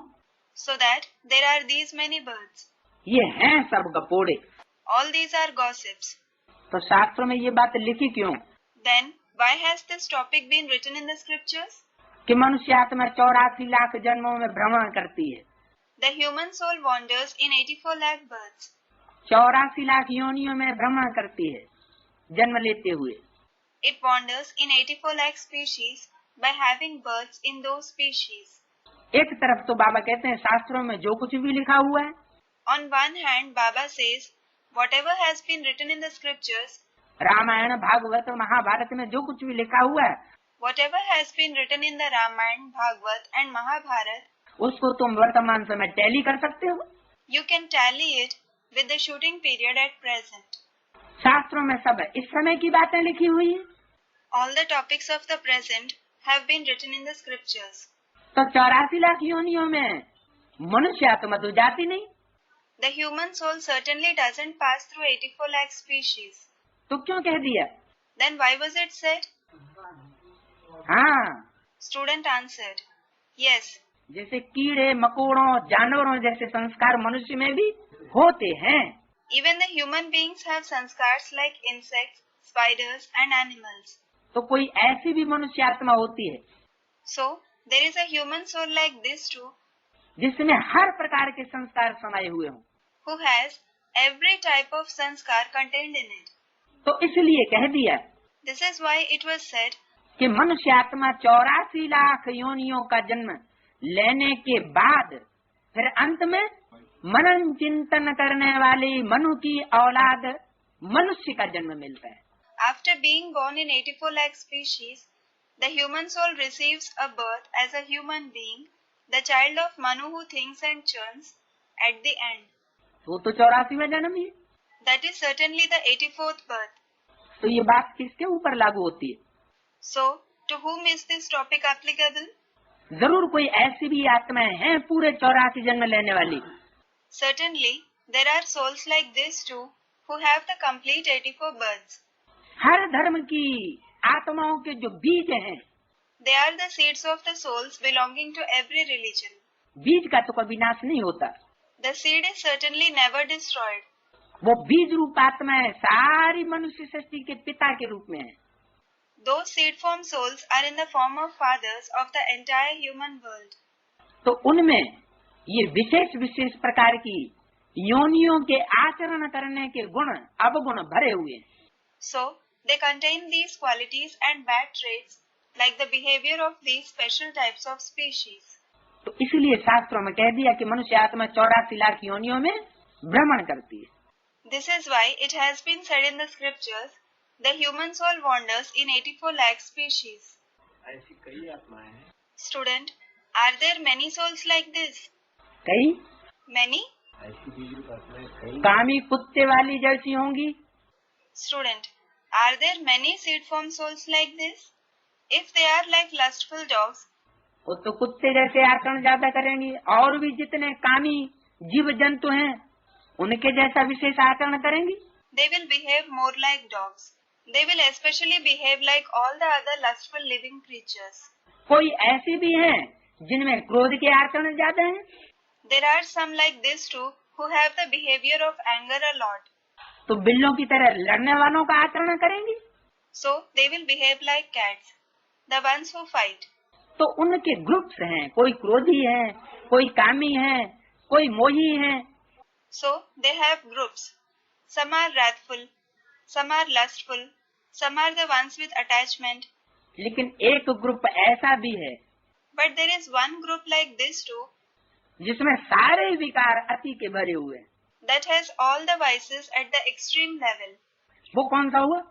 S2: so that there are these many births.
S1: ये हैं सब गपोड़े।
S2: All these are gossips.
S1: तो शास्त्रों में ये बात लिखी क्यों
S2: Then, why has this topic been written in the scriptures?
S1: कि मनुष्य आत्मा 84 लाख जन्मों में भ्रमण करती है।
S2: The human soul wanders in 84 lakh births.
S1: 84 lakh योनियों में भ्रमण करती है जन्म लेते हुए।
S2: It wanders in 84 lakh species by having births in those species.
S1: एक तरफ तो बाबा कहते हैं शास्त्रों में जो कुछ भी लिखा हुआ है
S2: On one hand, Baba says Whatever has been written in the scriptures,
S1: Ramayan Bhagavat Mahabharat में जो कुछ भी लिखा हुआ है,
S2: whatever has been written in the Ramayana, Bhagavad and Mahabharata,
S1: उसको तुम वर्तमान समय टैली कर सकते हो।
S2: you can tally it with the shooting period at present.
S1: शास्त्रों में सब इस समय की बातें लिखी हुई है।
S2: All the topics of the present have been written in the scriptures.
S1: तो 84 लाख योनियों में मनुष्य आत्मा तो जाती नहीं,
S2: The human soul certainly doesn't pass through 84 lakh species.
S1: तो क्यों कह दिया?
S2: Then why was it said?
S1: हाँ,
S2: Student answered, yes.
S1: जैसे कीड़े मकोड़ों जानवरों जैसे संस्कार मनुष्य में भी होते हैं,
S2: Even the human beings have sanskars like insects, spiders and animals.
S1: तो कोई ऐसी भी मनुष्य आत्मा होती है
S2: So, there is a human soul like this too,
S1: जिसमें हर प्रकार के संस्कार समाये हुए हों।
S2: who has every type of sanskar contained in it.
S1: तो इसलिए कह दिया
S2: This is why it was said
S1: कि मनुष्य आत्मा 84 लाख योनियों का जन्म लेने के बाद फिर अंत में मनन चिंतन करने वाली मनु की औलाद मनुष्य का जन्म मिलता है।
S2: after being born in 84 lakh species, the human soul receives a birth as a human being, the child of Manu who thinks and churns at the end.
S1: वो तो 84वां जन्म ही है।
S2: That is certainly the 84th birth.
S1: तो ये बात किसके ऊपर लागू होती है?
S2: So, to whom is this topic applicable?
S1: जरूर कोई ऐसी भी आत्माएं हैं पूरे 84 जन्म लेने वाली।
S2: Certainly, there are souls like this too, who have the complete 84 births.
S1: हर धर्म की आत्माओं के जो बीज हैं,
S2: They are the seeds of the souls belonging to every religion.
S1: बीज का तो कभी नाश नहीं होता।
S2: The seed is certainly never destroyed.
S1: वो बीज रूप आत्माएं सारी मनुष्य सृष्टि के पिता के रूप में है।
S2: Those seed form souls are in the form of fathers of the entire human world.
S1: तो उनमें ये विशेष विशेष प्रकार की योनियों के आचरण करने के गुण अवगुण भरे हुए हैं।
S2: So, they contain these qualities and bad traits like the behavior of these special types of species.
S1: तो इसलिए शास्त्रों में कह दिया कि मनुष्य आत्मा 84 लाख योनियों में भ्रमण करती है।
S2: This is why it has been said in the scriptures, the human soul wanders in 84 lakh species.
S3: ऐसी कई आत्माएं हैं।
S2: Student, are there many souls like this?
S1: कई
S2: Many?
S3: ऐसी भी आत्माएं कई।
S1: कामी कुत्ते वाली जैसी होंगी।
S2: Student, are there many seed form souls like this? If they are like lustful dogs,
S1: वो तो कुत्ते जैसे आचरण ज्यादा करेंगी, और भी जितने कामी जीव जंतु हैं उनके जैसा विशेष आचरण करेंगी।
S2: they will behave more like dogs. They will especially behave like all the other lustful living creatures.
S1: कोई ऐसे भी हैं जिनमें क्रोध के आचरण ज्यादा हैं।
S2: There are some like this too who have the behavior of anger a lot.
S1: तो बिल्लों की तरह लड़ने वालों का आचरण करेंगी।
S2: So they will behave like cats, the ones who fight.
S1: तो उनके ग्रुप्स हैं, कोई क्रोधी है, कोई कामी है, कोई मोही है।
S2: So they have groups. Some are wrathful, some are lustful, some are the ones with attachment.
S1: लेकिन एक ग्रुप ऐसा भी है
S2: But there is one group like this too
S1: जिसमें सारे विकार अति के भरे हुए हैं।
S2: that has all the vices at the extreme level.
S1: वो कौन सा हुआ?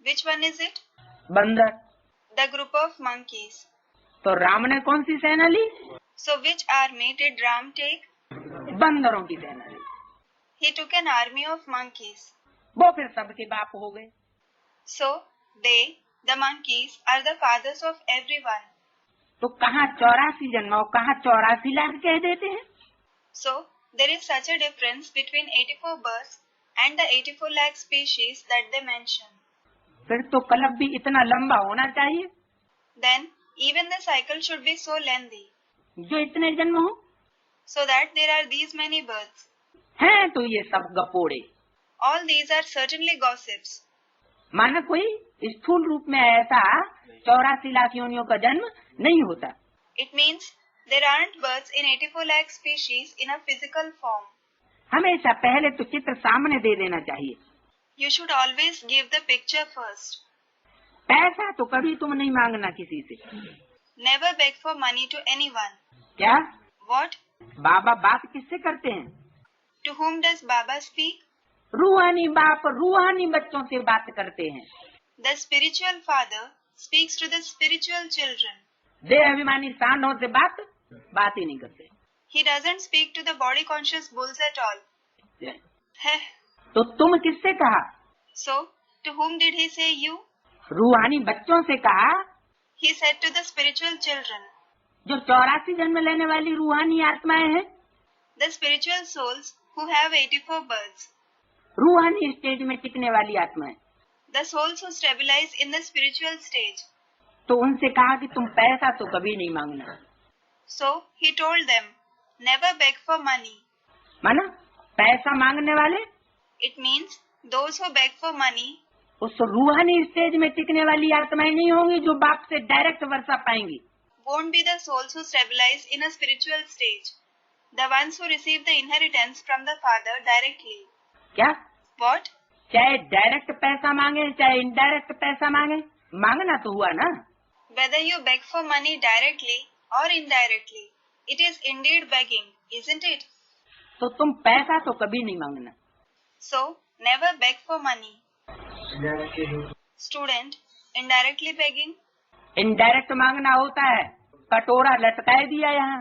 S2: Which one is it?
S1: बंदर।
S2: The group of monkeys.
S1: तो राम ने कौन सी सेना ली?
S2: So which army did Ram take?
S1: बंदरों की सेना ली।
S2: He took an army of monkeys.
S1: वो फिर सबके बाप हो गए।
S2: So they, the monkeys, are the fathers of everyone.
S1: तो कहाँ 84 जन्म और कहाँ 84 लाख कह देते हैं।
S2: So there is such a difference between 84 births and the 84 lakh species that they mention.
S1: फिर तो कल्प भी इतना लंबा होना चाहिए
S2: Then even the cycle should be so lengthy,
S1: जो इतने जन्म हो।
S2: so that there are these many births.
S1: हैं तो ये सब गपोड़े।
S2: All these are certainly gossips.
S1: माना कोई स्थूल रूप में ऐसा 84 लाख योनियों का जन्म नहीं होता।
S2: It means there aren't births in 84 lakh species in a physical form.
S1: हमेशा पहले तो चित्र सामने दे देना चाहिए।
S2: You should always give the picture first.
S1: पैसा तो कभी तुम नहीं मांगना किसी से।
S2: Never beg for money to anyone.
S1: क्या
S2: What?
S1: बाबा बात किससे करते हैं?
S2: To whom does Baba speak?
S1: रूहानी बाप रूहानी बच्चों से बात करते हैं।
S2: The spiritual father speaks to the spiritual children.
S1: देह अभिमानी सांडों से बात ही नहीं करते।
S2: He doesn't speak to the body conscious bulls at all. है।
S1: तो तुम किससे कहा?
S2: So, to whom did he say you?
S1: रूहानी बच्चों से कहा।
S2: He said to the spiritual children.
S1: जो 84 जन्म लेने वाली रूहानी आत्माएं हैं।
S2: The spiritual souls who have 84 births.
S1: रूहानी स्टेज में टिकने वाली आत्माएं।
S2: The souls who stabilize in the spiritual stage.
S1: तो उनसे कहा कि तुम पैसा तो कभी नहीं मांगना।
S2: So, he told them, never beg for money.
S1: माना पैसा मांगने वाले?
S2: It means those who beg for money.
S1: उस रूहानी स्टेज में टिकने वाली आत्माएं नहीं होंगी जो बाप से डायरेक्ट वर्षा पाएंगी।
S2: Won't be the souls who stabilize in a spiritual stage. The ones who receive the inheritance from the father directly.
S1: क्या?
S2: What?
S1: चाहे डायरेक्ट पैसा मांगे चाहे इनडायरेक्ट पैसा मांगे, मांगना तो हुआ ना।
S2: Whether you beg for money directly or indirectly, it is indeed begging, isn't it?
S1: तो तुम पैसा तो कभी नहीं मांगना।
S2: So, never beg for money. Student, indirectly begging?
S1: Indirect मांगना होता है, कटोरा लटकाए दिया, यहाँ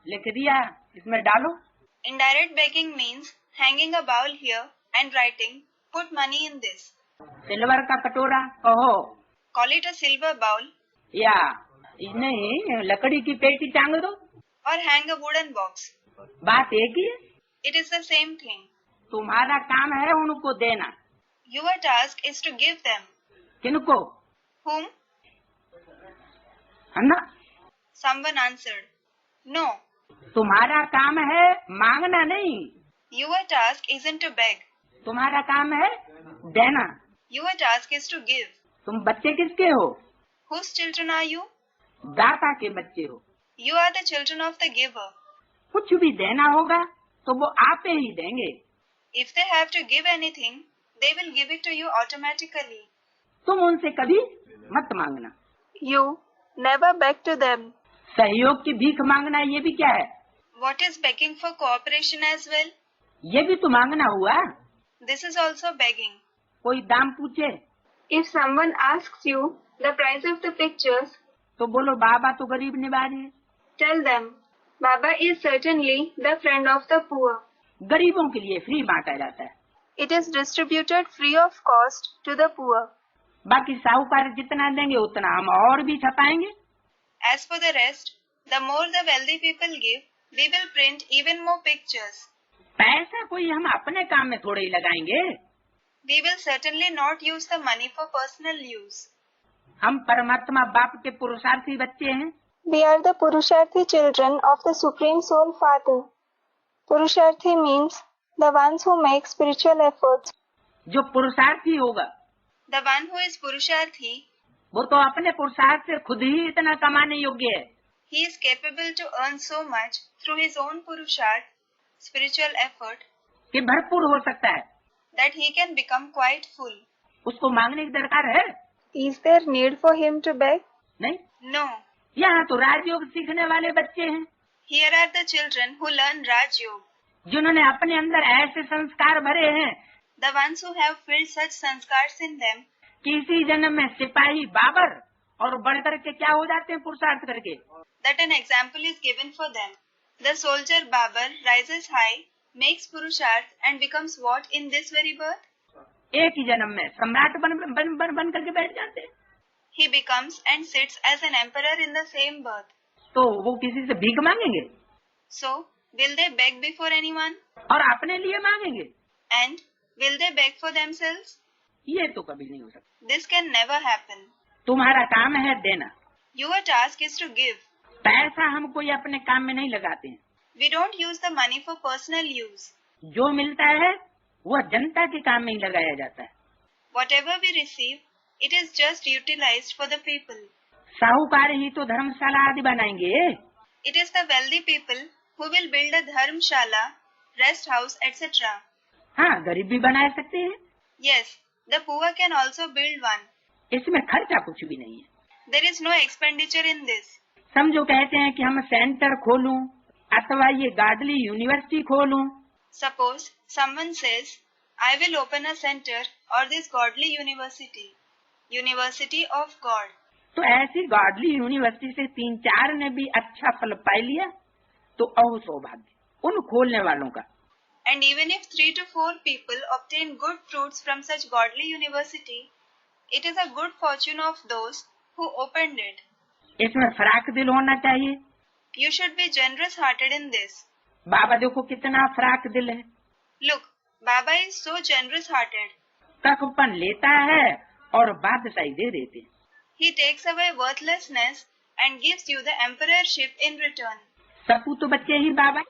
S1: लिख दिया, इसमें डालो।
S2: Indirect begging means hanging a bowl here and writing, put money in this.
S1: Silver का कटोरा कहो,
S2: Call it a silver bowl.
S1: या नहीं लकड़ी की पेटी टांग दो,
S2: Or hang a wooden box.
S1: बात एक ही है।
S2: It is the same thing.
S1: तुम्हारा काम है उनको देना।
S2: Your task is to give them.
S1: किनको?
S2: Whom?
S1: है ना?
S2: Someone answered, no.
S1: तुम्हारा काम है मांगना नहीं,
S2: Your task isn't to beg.
S1: तुम्हारा काम है देना।
S2: Your task is to give.
S1: तुम बच्चे किसके हो?
S2: Whose children are you?
S1: दाता के बच्चे हो।
S2: You are the children of the giver.
S1: कुछ भी देना होगा तो वो आपे ही देंगे।
S2: If they have to give anything, they will give it to you automatically.
S1: तुम उनसे कभी मत मांगना।
S2: You never beg to them.
S1: सहयोग की भीख मांगना ये भी क्या है?
S2: What is begging for cooperation as well?
S1: ये भी तो मांगना हुआ।
S2: This is also begging.
S1: कोई दाम पूछे
S2: If someone asks you the price of the pictures,
S1: तो बोलो बाबा तो गरीब निवाज है।
S2: tell them, Baba is certainly the friend of the poor.
S1: गरीबों के लिए फ्री बांटा जाता है।
S2: It is distributed free of cost to the poor.
S1: बाकी साहूकार जितना देंगे उतना हम और भी छपाएंगे।
S2: As for the rest, the more the wealthy people give, we will print even more pictures.
S1: पैसा कोई हम अपने काम में थोड़े ही लगाएंगे।
S2: We will certainly not use the money for personal use.
S1: हम परमात्मा बाप के पुरुषार्थी बच्चे हैं।
S4: We are the Purusharthi children of the Supreme Soul Father. Purusharthi means the ones who make spiritual efforts.
S1: जो पुरुषार्थी होगा
S2: The one who is Purusharthi,
S1: वो तो अपने पुरुषार्थ से खुद ही इतना कमाने योग्य है।
S2: he is capable to earn so much through his own Purusharth, spiritual effort,
S1: कि भरपूर हो सकता है।
S2: that he can become quite full.
S1: उसको मांगने की दरकार है
S4: Is there need for him to beg?
S1: नहीं?
S2: No.
S1: यहाँ तो राजयोग सीखने वाले बच्चे हैं
S2: Here are the children who learn Raj Yoga,
S1: जिन्होंने अपने अंदर ऐसे संस्कार भरे हैं
S2: the ones who have filled such sanskars in them,
S1: कि इसी जन्म में सिपाही बाबर और बढ़कर के क्या हो जाते हैं पुरुषार्थ करके।
S2: that an example is given for them. The soldier Babar rises high, makes Purusharth and becomes what in this very birth?
S1: एक ही जन्म में सम्राट बन करके बैठ जाते हैं।
S2: He becomes and sits as an emperor in the same birth.
S1: तो वो किसी से भीख मांगेंगे
S2: So, will they beg before anyone?
S1: और अपने लिए मांगेंगे,
S2: And will they beg for themselves?
S1: ये तो कभी नहीं हो सकता।
S2: This can never happen.
S1: तुम्हारा काम है देना।
S2: Your task is to give.
S1: पैसा हम कोई अपने काम में नहीं लगाते हैं।
S2: We don't use the money for personal use.
S1: जो मिलता है वह जनता के काम में ही लगाया जाता है।
S2: Whatever we receive, it is just utilized for the people.
S1: साहूकार ही तो धर्मशाला आदि बनाएंगे।
S2: It is the wealthy people who will build a dharmshala, rest house, etc.
S1: हाँ, गरीब भी बना सकते हैं।
S2: Yes, the poor can also build one.
S1: इसमें खर्चा कुछ भी नहीं है।
S2: There is no expenditure in this.
S1: समझो कहते हैं कि हम सेंटर खोलूं अथवा ये गाडली यूनिवर्सिटी खोलूं,
S2: Suppose someone says, I will open a center or this godly university, University of God.
S1: तो ऐसी गॉडली यूनिवर्सिटी से 3-4 ने भी अच्छा फल पा लिया तो अहो सौभाग्य उन खोलने वालों का।
S2: And even if 3 to 4 people obtain good fruits from such godly university, it is a good fortune of those who opened it.
S1: इसमें फराक दिल होना चाहिए।
S2: You should be generous hearted in this.
S1: बाबा देखो कितना फराक दिल है।
S2: Look, Baba is so generous hearted.
S1: कखपन लेता है और बादशाही दे देते हैं।
S2: He takes away worthlessness and gives you the emperorship in return.
S1: सपूत तो बच्चे ही बाबा।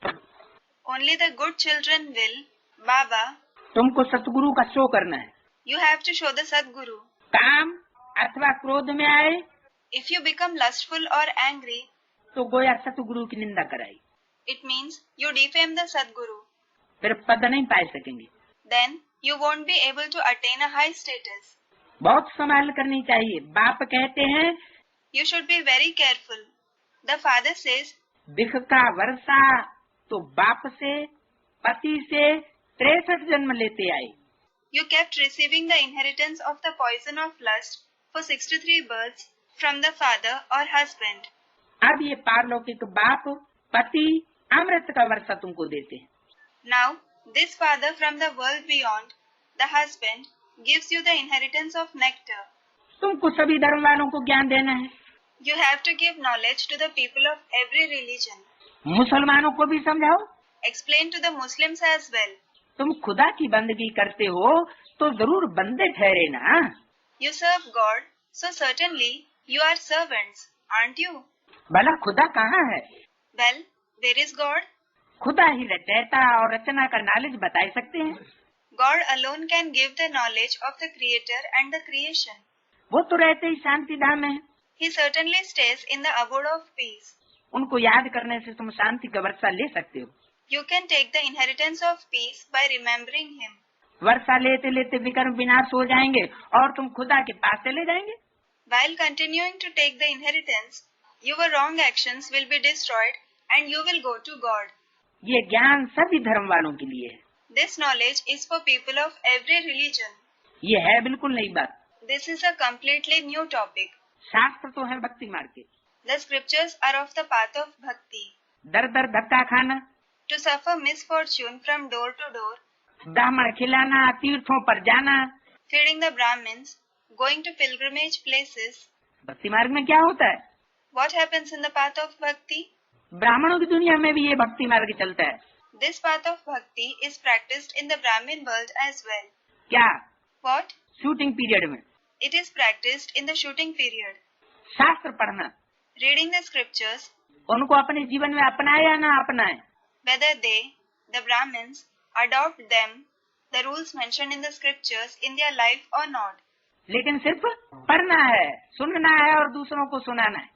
S2: Only the good children will, Baba.
S1: तुमको सतगुरु का शो करना है।
S2: You have to show the Sadguru.
S1: काम अथवा क्रोध में आए
S2: If you become lustful or angry,
S1: तो गोया सतगुरु की निंदा कराई,
S2: it means you defame the Sadguru.
S1: फिर पद नहीं पा सकेंगे।
S2: Then you won't be able to attain a high status.
S1: बहुत संभाल करनी चाहिए। बाप कहते हैं
S2: You should be very careful. The father says,
S1: बिख का वर्षा तो बाप से पति से 63 जन्म लेते आए।
S2: you kept receiving the inheritance of the poison of lust for 63 births from the father or husband.
S1: अब ये पारलौकिक बाप पति अमृत का वर्षा तुमको देते हैं।
S2: Now, this father from the world beyond, the husband, gives you the inheritance of nectar.
S1: तुमको सभी धर्म वालों को ज्ञान देना है।
S2: You have to give knowledge to the people of every religion.
S1: मुसलमानों को भी समझाओ।
S2: Explain to the Muslims as well.
S1: तुम खुदा की बंदगी करते हो तो जरूर बंदे ठहरे ना।
S2: You serve God, so certainly you are servants, aren't you?
S1: भला खुदा कहाँ है?
S2: Well, where is God?
S1: खुदा ही रचयिता और रचना का नॉलेज बता सकते हैं।
S2: God alone can give the knowledge of the Creator and the creation.
S1: वो तो रहते ही शांति धाम में।
S2: He certainly stays in the abode of peace.
S1: उनको याद करने से तुम शांति का वर्षा ले सकते हो।
S2: You can take the inheritance of peace by remembering Him.
S1: वर्षा लेते लेते विकर्म विनाश हो जाएंगे और तुम खुदा के पास चले जाएंगे।
S2: While continuing to take the inheritance, your wrong actions will be destroyed and you will go to God.
S1: ये ज्ञान सभी धर्म वालों के लिए है।
S2: This knowledge is for people of every religion.
S1: ये है बिल्कुल नई बात।
S2: This is a completely new topic.
S1: शास्त्र तो है भक्ति मार्ग के।
S2: The scriptures are of the path of bhakti.
S1: दर दर धक्का खाना,
S2: To suffer misfortune from door to door,
S1: ब्राह्मण खिलाना, तीर्थों पर जाना।
S2: feeding the Brahmins, going to pilgrimage places.
S1: भक्ति मार्ग में क्या होता है?
S2: What happens in the path of bhakti?
S1: ब्राह्मणों की दुनिया में भी ये भक्ति मार्ग चलता है।
S2: This path of bhakti is practiced in the Brahmin world as well.
S1: क्या?
S2: What?
S1: शूटिंग पीरियड में
S2: It is practiced in the shooting period.
S1: शास्त्र पढ़ना,
S2: Reading the scriptures,
S1: उनको अपने जीवन में अपनाए या ना अपनाए।
S2: whether they, the Brahmins, adopt them, the rules mentioned in the scriptures in their life or not.
S1: लेकिन सिर्फ पढ़ना है, सुनना है और दूसरों को सुनाना है।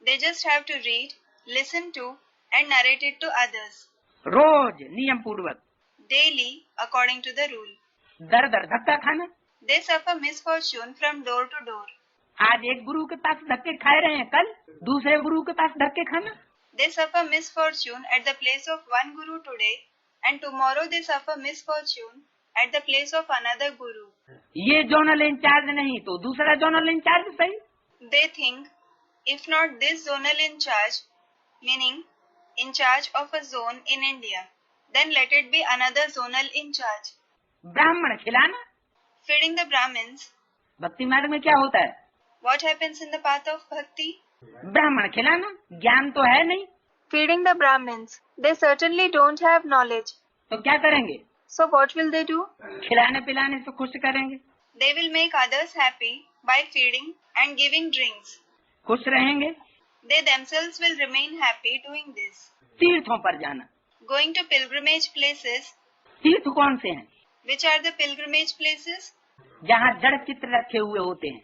S2: They just have to read, listen to, and narrate it to others.
S1: रोज नियम पूर्वक।
S2: Daily, according to the rule.
S1: दर दर धक्का खाना।
S2: They suffer misfortune from door to door.
S1: आज एक गुरु के पास धक्के खाए रहे हैं, कल दूसरे गुरु के पास धक्के खाना।
S2: They suffer misfortune at the place of one guru today, and tomorrow they suffer misfortune at the place of another guru.
S1: ये जोनल इंचार्ज नहीं तो दूसरा जोनल इंचार्ज सही।
S2: They think, if not this zonal in charge, meaning in charge of a zone in India, then let it be another zonal in charge.
S1: ब्राह्मण खिलाना।
S2: Feeding the Brahmins,
S1: भक्ति मार्ग में क्या होता है?
S2: what happens in the path of bhakti?
S1: ब्राह्मण खिलाना, ज्ञान तो है नहीं
S4: Feeding the Brahmins. They certainly don't have knowledge.
S1: तो क्या करेंगे?
S4: So what will they do?
S1: खिलाने पिलाने से खुश करेंगे।
S2: They will make others happy by feeding and giving drinks.
S1: खुश रहेंगे।
S2: They themselves will remain happy doing this.
S1: तीर्थों पर जाना।
S2: Going to pilgrimage places.
S1: तीर्थ कौन से हैं?
S2: Which are the pilgrimage places?
S1: जहाँ जड़ चित्र रखे हुए होते हैं।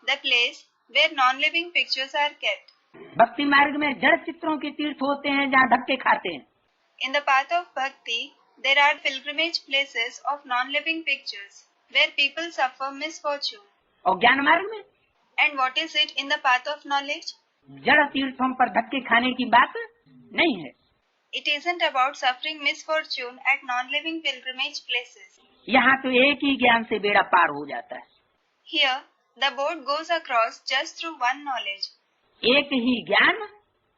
S2: The place where non-living pictures are kept.
S1: भक्ति मार्ग में जड़ चित्रों के तीर्थ होते हैं जहाँ धक्के खाते हैं।
S2: In the path of bhakti, there are pilgrimage places of non-living pictures where people suffer misfortune.
S1: और ज्ञान मार्ग में
S2: And what is it in the path of knowledge?
S1: जड़ तीर्थों पर धक्के खाने की बात नहीं है।
S2: It isn't about suffering misfortune at non-living pilgrimage places.
S1: यहाँ तो एक ही ज्ञान से बेड़ा पार हो जाता है।
S2: Here, the boat goes across just through one knowledge.
S1: एक ही ज्ञान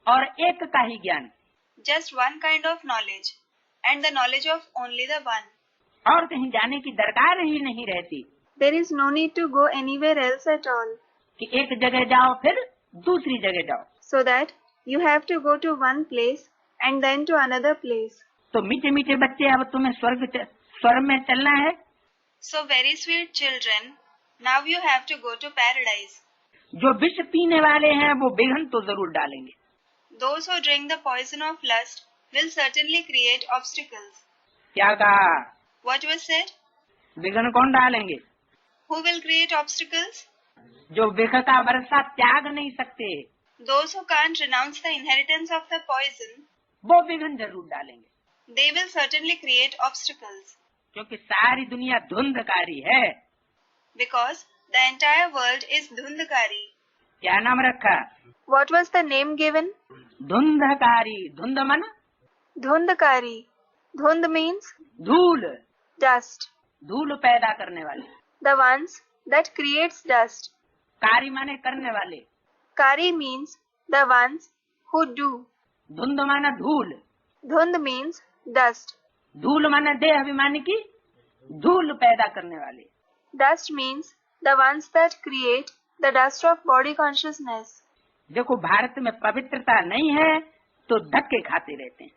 S1: और एक का ही ज्ञान,
S2: Just one kind of knowledge, and the knowledge of only the one.
S1: और कहीं जाने की दरकार ही नहीं रहती
S4: There is no need to go anywhere else at all,
S1: कि एक जगह जाओ फिर दूसरी जगह जाओ।
S4: so that you have to go to one place and then to another place.
S1: तो मीठे मीठे बच्चे, अब तुम्हें स्वर्ग में चलना है।
S2: So very sweet children, now you have to go to paradise.
S1: जो विष पीने वाले हैं वो विघ्न तो जरूर डालेंगे।
S2: Those who drink the poison of lust will certainly create obstacles.
S1: क्या कहा?
S2: What was said?
S1: विघ्न कौन डालेंगे?
S2: Who will create obstacles?
S1: जो विष का वर्षा त्याग नहीं सकते
S2: Those who can't renounce the inheritance of the poison,
S1: वो विघ्न जरूर डालेंगे,
S2: they will certainly create obstacles.
S1: क्योंकि सारी दुनिया धुंधकारी है।
S2: Because the entire world is Dhundhakari.
S1: क्या नाम रखा?
S4: What was the name given?
S1: Dhundhukari. धुंध मन
S4: Dhundhakari. Dhund means
S1: धूल,
S4: dust.
S1: धूल पैदा करने वाले।
S4: The ones that creates dust.
S1: कारी माने करने वाले,
S4: Kari means the ones who do.
S1: धुंध माना धूल,
S4: Dhund means dust.
S1: धूल माने देह अभिमानी की धूल पैदा करने वाले।
S4: Dust means the ones that create the dust of body consciousness.
S1: देखो भारत में पवित्रता नहीं है तो धक्के खाते रहते हैं।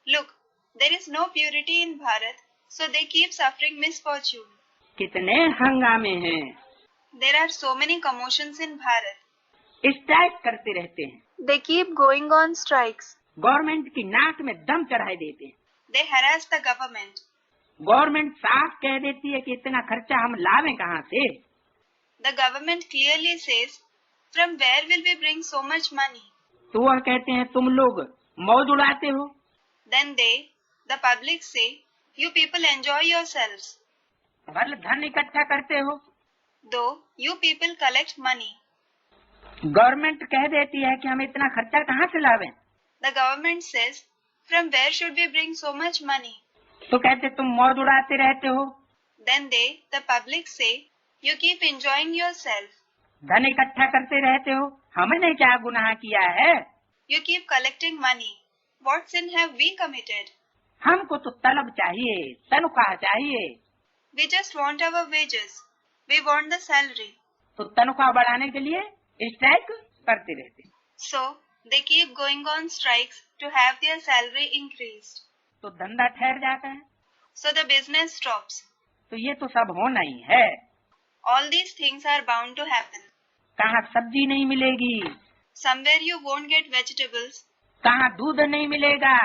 S2: Look, there is no purity in Bharat, so they keep suffering misfortune.
S1: कितने हंगामे हैं,
S2: There are so many commotions in Bharat.
S1: Strike करते रहते हैं,
S4: They keep going on strikes.
S1: Government की नाक में दम चढ़ाई देते हैं।
S2: They harass the government.
S1: Government साफ कह देती है कि इतना खर्चा हम लावें कहाँ से।
S2: The government clearly says, from where will we bring so much money?
S1: तो वह कहते हैं तुम लोग मौज उड़ाते हो।
S2: Then they, the public say, you people enjoy yourselves.
S1: भले धन इकट्ठा करते हो।
S2: Though you people collect money.
S1: Government कह देती है कि हम इतना खर्चा कहाँ से लावें,
S2: The government says, from where should we bring so much money?
S1: तो कहते तुम मौज उड़ाते रहते हो।
S2: Then they, the public say, you keep enjoying yourself.
S1: धन इकट्ठा करते रहते हो, हमने क्या गुनाह किया है।
S2: You keep collecting money. What sin have we committed?
S1: हमको तो तलब चाहिए, तनख्वाह चाहिए।
S2: We just want our wages. We want the salary.
S1: तो तनख्वाह बढ़ाने के लिए स्ट्राइक करते रहते।
S2: So, they keep going on strikes to have their salary increased.
S1: तो धंधा ठहर जाता है।
S2: So the business stops.
S1: तो ये तो सब होना ही है।
S2: All these things are bound to happen.
S1: कहाँ सब्जी नहीं मिलेगी,
S2: Somewhere you won't get vegetables.
S1: कहाँ दूध नहीं मिलेगा,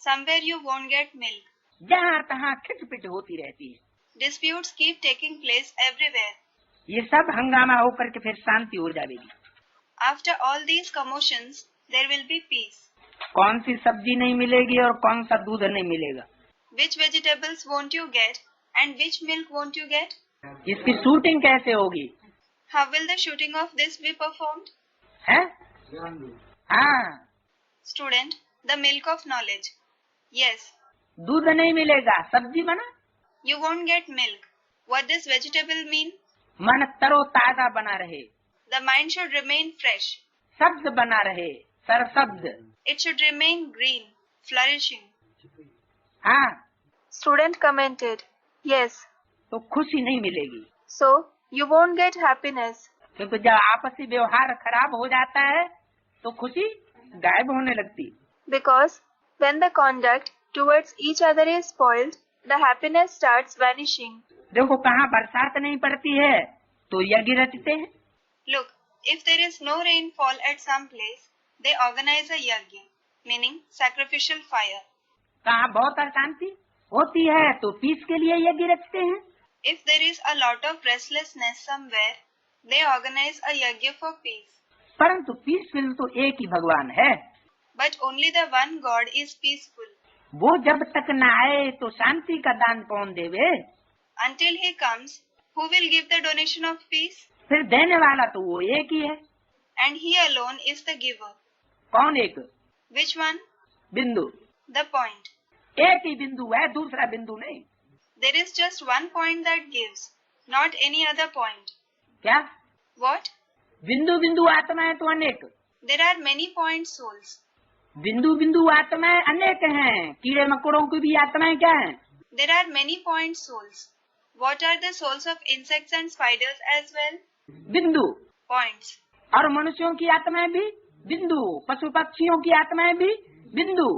S2: Somewhere you won't get milk.
S1: जहाँ तहाँ खिटपिट होती रहती है।
S2: Disputes keep taking place everywhere.
S1: ये सब हंगामा होकर के फिर शांति हो जाएगी।
S2: After all these commotions, there will be peace.
S1: कौन सी सब्जी नहीं मिलेगी और कौन सा दूध नहीं मिलेगा,
S2: Which vegetables won't you get and which milk won't you get?
S1: इसकी शूटिंग कैसे होगी
S2: How will the shooting of this be performed?
S1: है? हाँ,
S2: Student, the milk of knowledge. Yes,
S1: दूध नहीं मिलेगा, सब्जी बना,
S2: you won't get milk. What does vegetable mean?
S1: मन तरोताजा बना रहे,
S2: The mind should remain fresh.
S1: शब्द बना रहे, सरशब्द।
S2: It should remain green, flourishing.
S1: हाँ,
S4: Student commented, yes.
S1: तो खुशी नहीं मिलेगी,
S4: So, you won't get happiness.
S1: क्योंकि जब आपसी व्यवहार खराब हो जाता है तो खुशी गायब होने लगती।
S4: Because when the conduct towards each other is spoiled, the happiness starts vanishing.
S1: देखो कहाँ बरसात नहीं पड़ती है तो यज्ञ रचते हैं।
S2: Look, if there is no rainfall at some place, they organize a yajna, meaning sacrificial fire.
S1: कहाँ बहुत अशांति होती है तो पीस के लिए यज्ञ रचते हैं।
S2: If there is a lot of restlessness somewhere, they organize a yajna for peace.
S1: परंतु पीसफुल तो एक ही भगवान है।
S2: But only the one God is peaceful.
S1: वो जब तक न आए तो शांति का दान कौन देवे।
S2: Until he comes, who will give the donation of peace?
S1: फिर देने वाला तो वो एक ही है।
S2: And he alone is the giver.
S1: कौन एक?
S2: Which one?
S1: बिंदु।
S2: The point.
S1: एक ही बिंदु है, दूसरा बिंदु नहीं।
S2: There is just one point that gives, not any other point.
S1: क्या?
S2: What?
S1: बिंदु बिंदु आत्माएं तो अनेक,
S2: There are many point souls.
S1: बिंदु बिंदु आत्माएं अनेक हैं। कीड़े मकोड़ों की भी आत्माएं क्या हैं?
S2: There are many point souls. What are the souls of insects and spiders as well?
S1: बिंदु।
S2: Points.
S1: और मनुष्यों की आत्माएं भी बिंदु, पशु पक्षियों की आत्माएं भी बिंदु।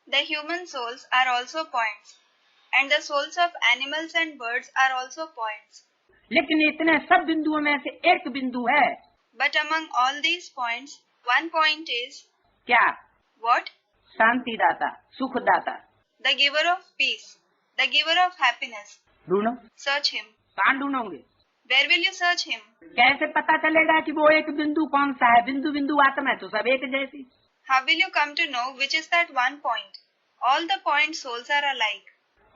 S2: The human souls are also points, and the souls of animals and birds are also points.
S1: लेकिन इतने सब बिंदुओं में से एक बिंदु है।
S2: But among all these points, one point is
S1: क्या?
S2: what?
S1: शांति दाता, सुख दाता।
S2: The giver of peace, the giver of happiness.
S1: ढूंढो।
S2: Search him.
S1: कहाँ ढूंढोगे?
S2: Where will you search him?
S1: कैसे पता चलेगा कि वो एक बिंदु कौन सा है? बिंदु बिंदु आत्मा है तो सब एक जैसी।
S2: How will you come to know which is that one point? All the point souls are alike.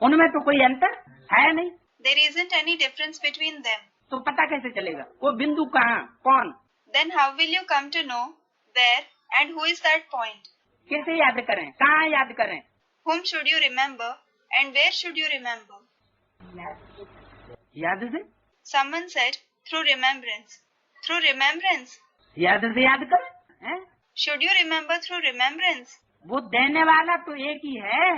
S1: उनमें तो कोई अंतर है नहीं,
S2: There isn't any difference between them.
S1: तो पता कैसे चलेगा वो बिंदु कहाँ, कौन?
S2: Then how will you come to know where and who is that point?
S1: कैसे याद करें, कहाँ याद करें?
S2: Whom should you remember and where should you remember?
S1: याद से?
S2: Someone said, through remembrance. Through remembrance?
S1: याद से याद करें, हैं?
S2: Should you remember through remembrance?
S1: वो देने वाला तो एक ही है।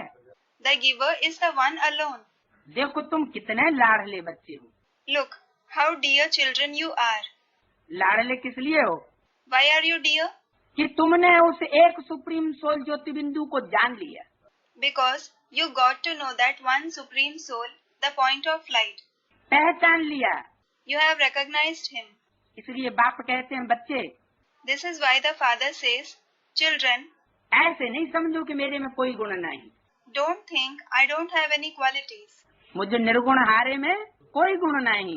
S2: The giver is the one alone.
S1: देखो तुम कितने लाड़ले बच्चे हो।
S2: Look, how dear children you are.
S1: लाड़ले किस लिए हो?
S2: Why are you dear?
S1: कि तुमने उस एक सुप्रीम सोल ज्योति बिंदु को जान लिया।
S2: Because you got to know that one supreme soul, the point of light.
S1: पहचान लिया।
S2: You have recognized him.
S1: इसलिए बाप कहते हैं बच्चे,
S2: This is why the father says, children,
S1: ऐसे नहीं समझो कि मेरे में कोई गुण नहीं।
S2: don't think I don't have any qualities.
S1: मुझे निर्गुण हारे में कोई गुण नहीं।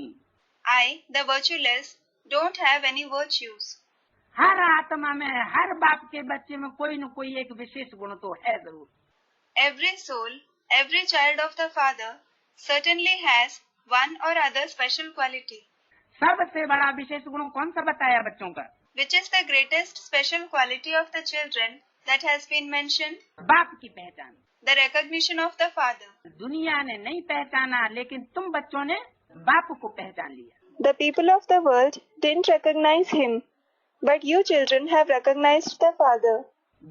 S2: I, the virtueless, don't have any virtues.
S1: हर आत्मा में, हर बाप के बच्चे में कोई न कोई एक विशेष गुण तो है जरूर।
S2: Every soul, every child of the father certainly has one or other special quality.
S1: सबसे बड़ा विशेष गुण कौन सा बताया बच्चों का?
S2: Which is the greatest special quality of the children that has been mentioned?
S1: बाप की पहचान।
S2: The recognition of the father.
S1: दुनिया ने नहीं पहचाना, लेकिन तुम बच्चों ने बाप को पहचान लिया।
S4: The people of the world didn't recognize him, but you children have recognized the Father.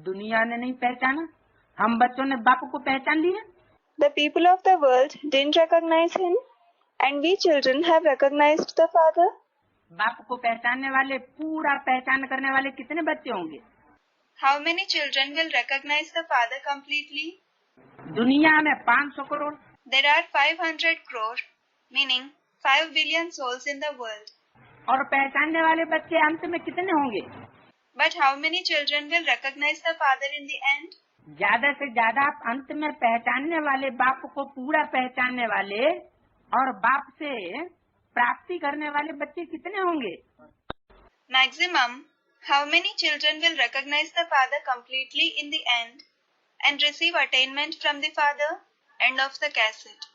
S1: दुनिया ने नहीं पहचाना, हम बच्चों ने बाप को पहचान लिया।
S4: The people of the world didn't recognize him, and we children have recognized the Father.
S1: बाप को पहचानने वाले, पूरा पहचान करने वाले कितने बच्चे होंगे?
S2: How many children will recognize the father completely?
S1: दुनिया में 500 crore.
S2: There are 500 crore, meaning 5 billion souls in the world.
S1: और पहचानने वाले बच्चे अंत में कितने होंगे?
S2: But how many children will recognize the father in the end?
S1: ज्यादा से ज्यादा अंत में पहचानने वाले, बाप को पूरा पहचानने वाले और बाप से प्राप्ति करने वाले बच्चे कितने होंगे?
S2: Maximum, how many children will recognize the father completely in the end and receive attainment from the father? End of the cassette.